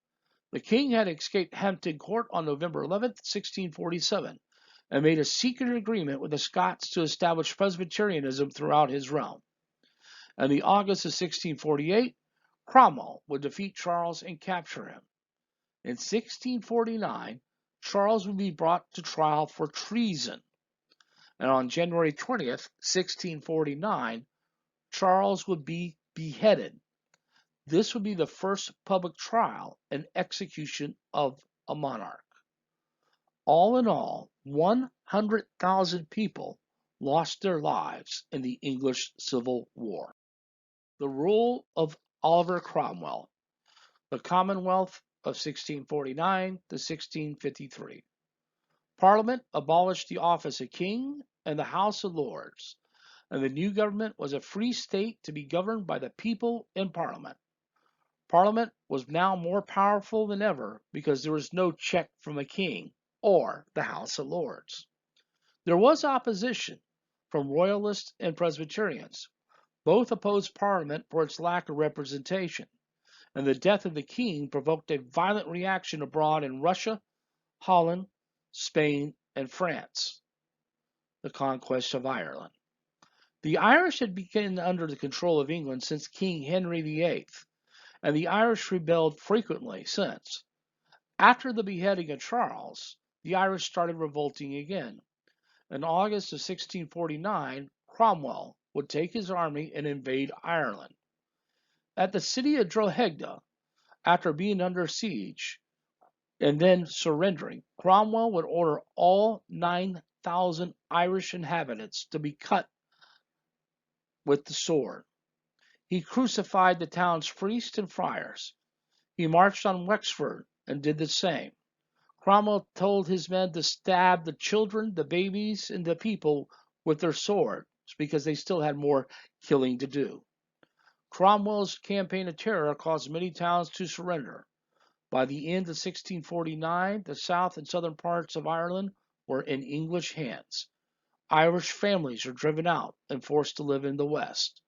[SPEAKER 1] The king had escaped Hampton Court on November 11, 1647, and made a secret agreement with the Scots to establish Presbyterianism throughout his realm. In the August of 1648, Cromwell would defeat Charles and capture him. In 1649, Charles would be brought to trial for treason. And on January 20th, 1649, Charles would be beheaded. This would be the first public trial and execution of a monarch. All in all, 100,000 people lost their lives in the English Civil War. The rule of Oliver Cromwell, the Commonwealth of 1649 to 1653. Parliament abolished the office of king and the House of Lords, and the new government was a free state to be governed by the people in Parliament. Parliament was now more powerful than ever because there was no check from a king or the House of Lords. There was opposition from Royalists and Presbyterians. Both opposed Parliament for its lack of representation, and the death of the king provoked a violent reaction abroad in Russia, Holland, Spain, and France. The conquest of Ireland. The Irish had been under the control of England since King Henry VIII, and the Irish rebelled frequently since. After the beheading of Charles, the Irish started revolting again. In August of 1649, Cromwell would take his army and invade Ireland. At the city of Drogheda, after being under siege and then surrendering, Cromwell would order all 9,000 Irish inhabitants to be cut with the sword. He crucified the town's priests and friars. He marched on Wexford and did the same. Cromwell told his men to stab the children, the babies, and the people with their swords because they still had more killing to do. Cromwell's campaign of terror caused many towns to surrender. By the end of 1649, the south and southern parts of Ireland were in English hands. Irish families were driven out and forced to live in the west.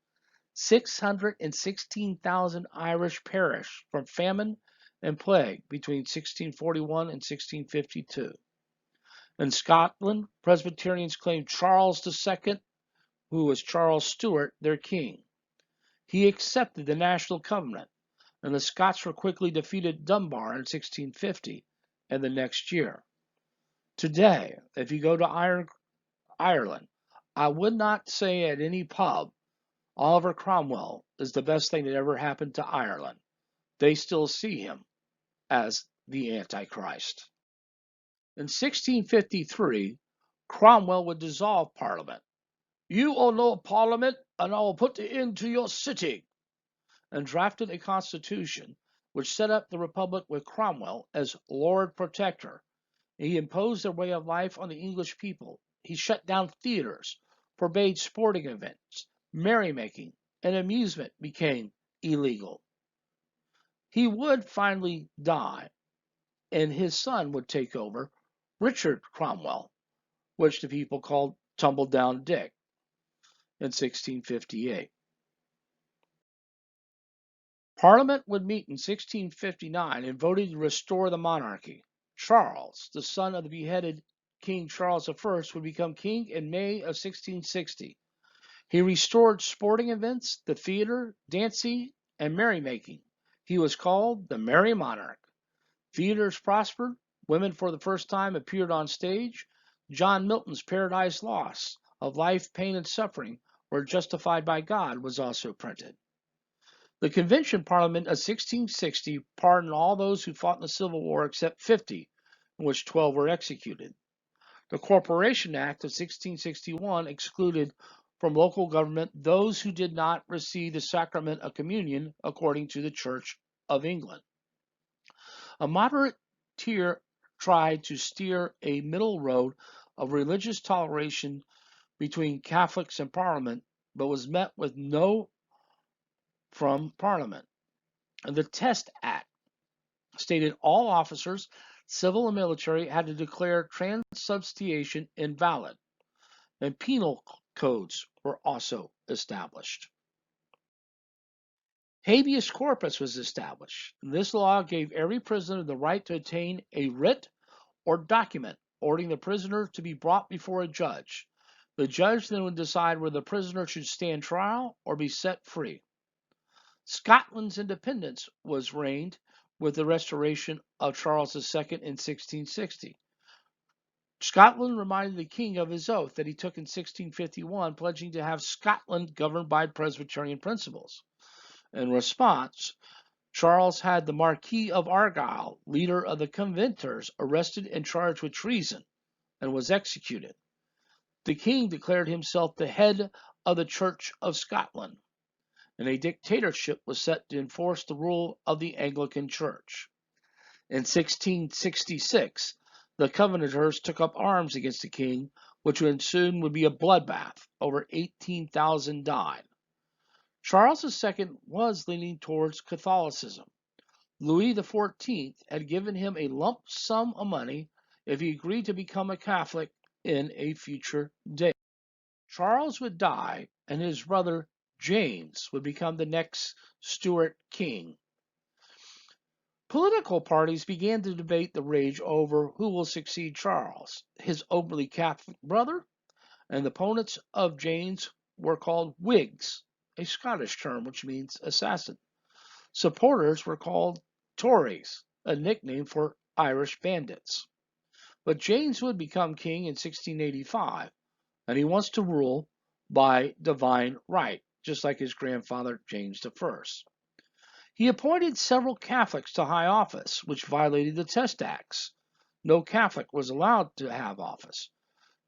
[SPEAKER 1] 616,000 Irish perished from famine and plague between 1641 and 1652. In Scotland, Presbyterians claimed Charles II, who was Charles Stuart, their king. He accepted the National Covenant, and the Scots were quickly defeated Dunbar in 1650 and the next year. Today, if you go to Ireland, I would not say at any pub Oliver Cromwell is the best thing that ever happened to Ireland. They still see him as the Antichrist. In 1653, Cromwell would dissolve Parliament. "You are no Parliament, and I will put an end to your sitting," and drafted a constitution which set up the Republic with Cromwell as Lord Protector. He imposed their way of life on the English people. He shut down theaters, forbade sporting events, merrymaking, and amusement became illegal. He would finally die, and his son would take over, Richard Cromwell, which the people called Tumble Down Dick, in 1658. Parliament would meet in 1659 and voted to restore the monarchy. Charles, the son of the beheaded King Charles I, would become king in May of 1660. He restored sporting events, the theater, dancing, and merrymaking. He was called the Merry Monarch. Theaters prospered. Women for the first time appeared on stage. John Milton's Paradise Lost, of life, pain, and suffering were justified by God, was also printed. The Convention Parliament of 1660 pardoned all those who fought in the Civil War except 50, in which 12 were executed. The Corporation Act of 1661 excluded from local government those who did not receive the sacrament of communion according to the Church of England. A moderate tier tried to steer a middle road of religious toleration between Catholics and Parliament, but was met with no from Parliament. The Test Act stated all officers, civil and military, had to declare transubstantiation invalid, and penal codes were also established. Habeas Corpus was established. This law gave every prisoner the right to obtain a writ or document ordering the prisoner to be brought before a judge. The judge then would decide whether the prisoner should stand trial or be set free. Scotland's independence was reigned with the restoration of Charles II in 1660. Scotland reminded the king of his oath that he took in 1651, pledging to have Scotland governed by Presbyterian principles. In response, Charles had the Marquis of Argyll, leader of the Covenanters, arrested and charged with treason and was executed. The king declared himself the head of the Church of Scotland, and a dictatorship was set to enforce the rule of the Anglican Church. In 1666, the Covenanters took up arms against the king, which soon would be a bloodbath. Over 18,000 died. Charles II was leaning towards Catholicism. Louis XIV had given him a lump sum of money if he agreed to become a Catholic in a future day. Charles would die, and his brother James would become the next Stuart king. Political parties began to debate the rage over who will succeed Charles, his openly Catholic brother, and the opponents of James were called Whigs, a Scottish term which means assassin. Supporters were called Tories, a nickname for Irish bandits. But James would become king in 1685, and he wants to rule by divine right, just like his grandfather James I. He appointed several Catholics to high office, which violated the Test Acts. No Catholic was allowed to have office.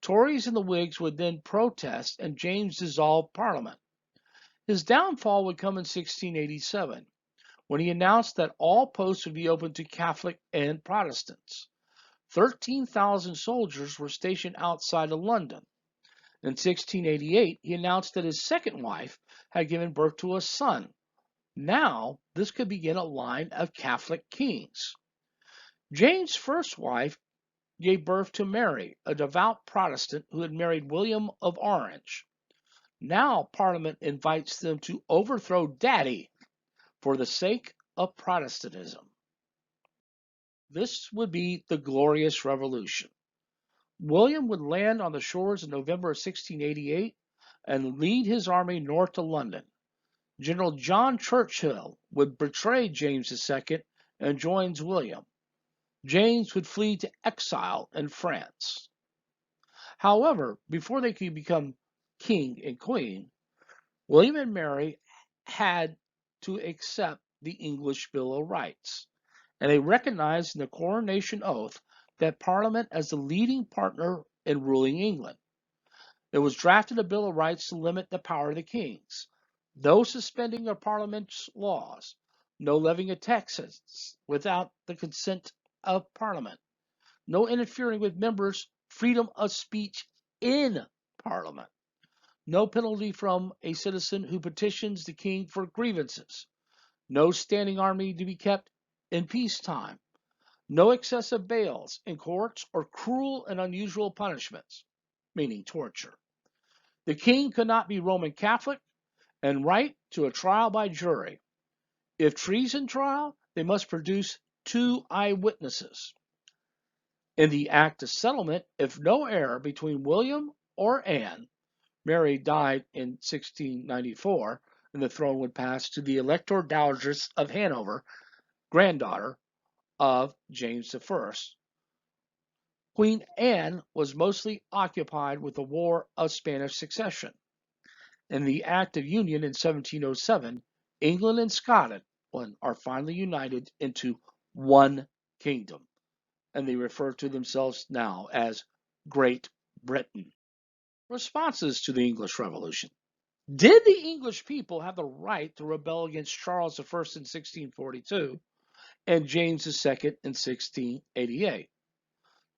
[SPEAKER 1] Tories and the Whigs would then protest, and James dissolved Parliament. His downfall would come in 1687, when he announced that all posts would be open to Catholic and Protestants. 13,000 soldiers were stationed outside of London. In 1688, he announced that his second wife had given birth to a son. Now, this could begin a line of Catholic kings. James' first wife gave birth to Mary, a devout Protestant who had married William of Orange. Now, Parliament invites them to overthrow Daddy for the sake of Protestantism. This would be the Glorious Revolution. William would land on the shores in November of 1688 and lead his army north to London. General John Churchill would betray James II and joins William. James would flee to exile in France. However, before they could become king and queen, William and Mary had to accept the English Bill of Rights, and they recognized in the coronation oath that Parliament as the leading partner in ruling England. It was drafted a Bill of Rights to limit the power of the kings. No suspending of Parliament's laws, no levying of taxes without the consent of Parliament, no interfering with members' freedom of speech in Parliament, no penalty from a citizen who petitions the king for grievances, no standing army to be kept in peacetime, no excessive bails in courts or cruel and unusual punishments, meaning torture. The king could not be Roman Catholic and right to a trial by jury. If treason trial, they must produce 2 eyewitnesses. In the Act of Settlement, if no heir between William or Anne, Mary died in 1694, and the throne would pass to the Elector Dowager of Hanover, granddaughter of James I. Queen Anne was mostly occupied with the War of Spanish Succession. In the Act of Union in 1707, England and Scotland are finally united into one kingdom, and they refer to themselves now as Great Britain. Responses to the English Revolution. Did the English people have the right to rebel against Charles I in 1642 and James II in 1688?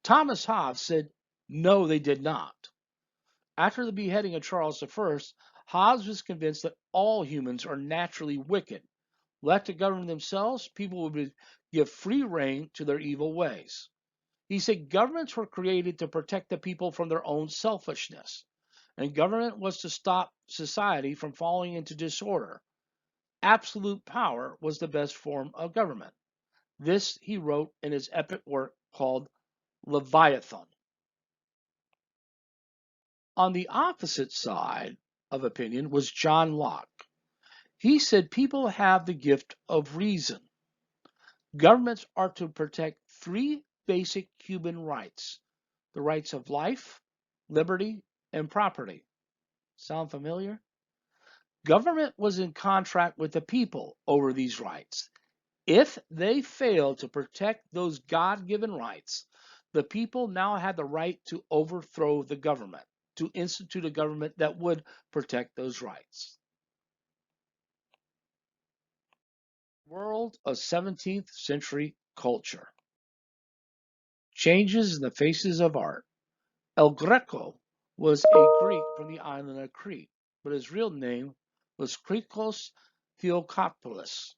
[SPEAKER 1] Thomas Hobbes said, no, they did not. After the beheading of Charles I, Hobbes was convinced that all humans are naturally wicked. Left to govern themselves, people would give free rein to their evil ways. He said governments were created to protect the people from their own selfishness, and government was to stop society from falling into disorder. Absolute power was the best form of government. This he wrote in his epic work called Leviathan. On the opposite side of opinion was John Locke. He said people have the gift of reason. Governments are to protect 3 basic human rights: the rights of life, liberty, and property. Sound familiar? Government was in contract with the people over these rights. If they failed to protect those God-given rights, the people now had the right to overthrow the government, to institute a government that would protect those rights. World of 17th century culture. Changes in the faces of art. El Greco was a Greek from the island of Crete, but his real name was Kyriakos Theotokopoulos.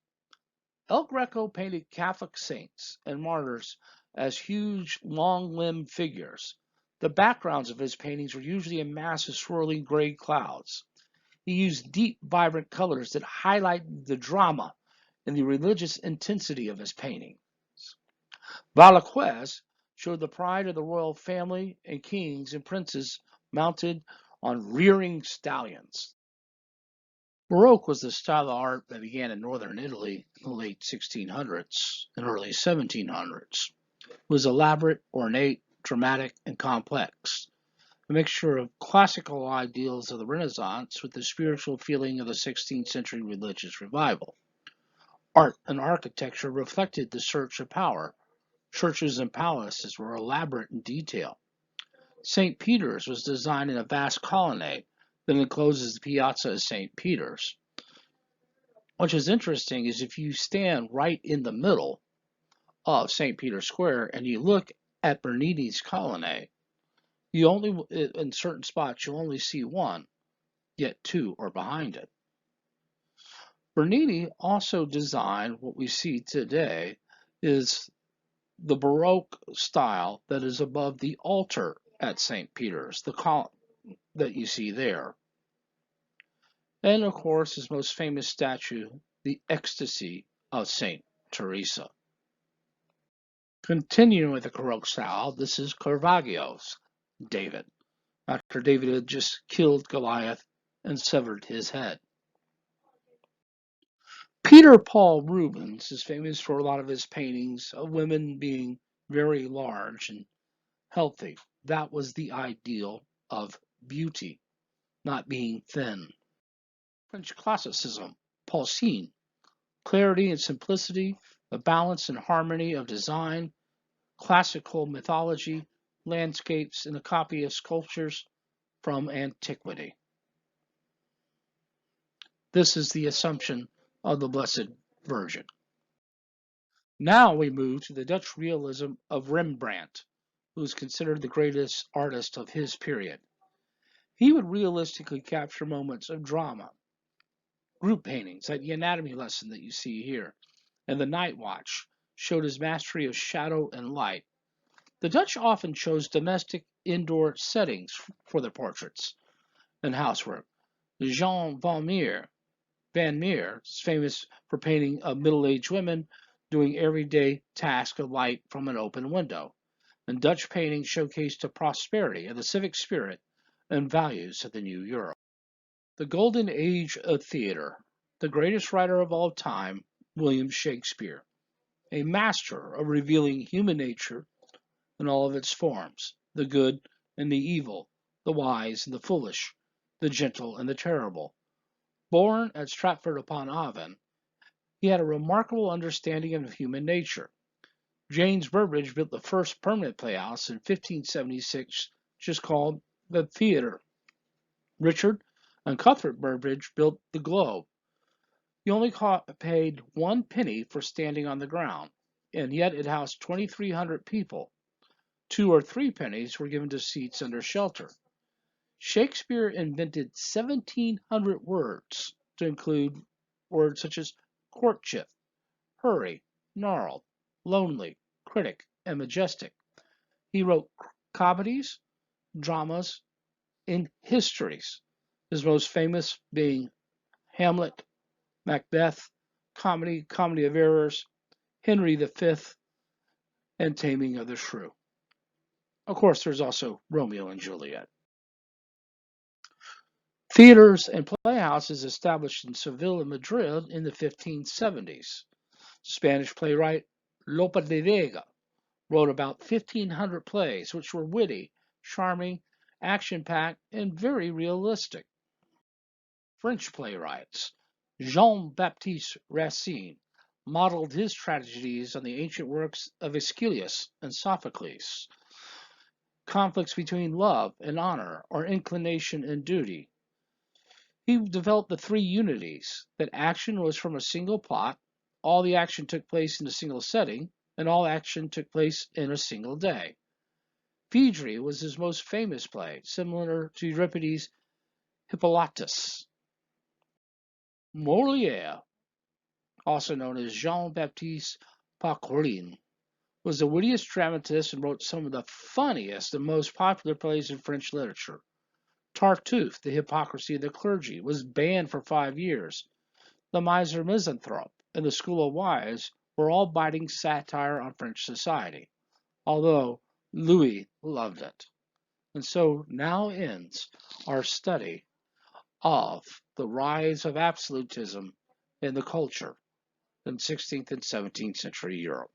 [SPEAKER 1] El Greco painted Catholic saints and martyrs as huge, long-limbed figures. The backgrounds of his paintings were usually a mass of swirling gray clouds. He used deep, vibrant colors that highlighted the drama and the religious intensity of his paintings. Velázquez showed the pride of the royal family and kings and princes mounted on rearing stallions. Baroque was the style of art that began in northern Italy in the late 1600s and early 1700s. It was elaborate, ornate, dramatic, and complex. A mixture of classical ideals of the Renaissance with the spiritual feeling of the 16th century religious revival. Art and architecture reflected the search of power. Churches and palaces were elaborate in detail. St. Peter's was designed in a vast colonnade that encloses the Piazza of St. Peter's. Which is interesting is if you stand right in the middle of St. Peter's Square and you look at Bernini's colonnade, you only, in certain spots, you only see one, yet two are behind it. Bernini also designed what we see today is the Baroque style that is above the altar at St. Peter's, the column that you see there. And of course, his most famous statue, the Ecstasy of St. Teresa. Continuing with the Baroque style, this is Corvagios David, after David had just killed Goliath and severed his head. Peter Paul Rubens is famous for a lot of his paintings of women being very large and healthy. That was the ideal of beauty, not being thin. French classicism, Paulcine, clarity and simplicity, the balance and harmony of design, classical mythology, landscapes, and a copy of sculptures from antiquity. This is the Assumption of the Blessed Virgin. Now we move to the Dutch realism of Rembrandt, who is considered the greatest artist of his period. He would realistically capture moments of drama, group paintings like the anatomy lesson that you see here, and the Night Watch showed his mastery of shadow and light. The Dutch often chose domestic indoor settings for their portraits and housework. Jean Van Meer is famous for painting of middle-aged women doing everyday tasks of light from an open window. And Dutch paintings showcased the prosperity of the civic spirit and values of the new Europe. The Golden Age of Theater. The greatest writer of all time, William Shakespeare, a master of revealing human nature in all of its forms, the good and the evil, the wise and the foolish, the gentle and the terrible. Born at Stratford-upon-Avon, he had a remarkable understanding of human nature. James Burbage built the first permanent playhouse in 1576, just called the Theatre. Richard and Cuthbert Burbage built the Globe. He only paid 1 penny for standing on the ground, and yet it housed 2,300 people. 2 or 3 pennies were given to seats under shelter. Shakespeare invented 1,700 words to include words such as courtship, hurry, gnarled, lonely, critic, and majestic. He wrote comedies, dramas, and histories, his most famous being Hamlet, Macbeth, Comedy of Errors, Henry V, and Taming of the Shrew. Of course, there's also Romeo and Juliet. Theaters and playhouses established in Seville and Madrid in the 1570s. Spanish playwright Lope de Vega wrote about 1,500 plays, which were witty, charming, action-packed, and very realistic. French playwrights Jean-Baptiste Racine modeled his tragedies on the ancient works of Aeschylus and Sophocles. Conflicts between love and honor, or inclination and duty. He developed the 3 unities, that action was from a single plot, all the action took place in a single setting, and all action took place in a single day. Phaedra was his most famous play, similar to Euripides' Hippolytus. Molière, also known as Jean-Baptiste Poquelin, was the wittiest dramatist and wrote some of the funniest and most popular plays in French literature. Tartuffe, The Hypocrisy of the Clergy, was banned for 5 years. The Miser Misanthrope and The School of Wives were all biting satire on French society, although Louis loved it. And so now ends our study of the rise of absolutism in the culture in 16th and 17th century Europe.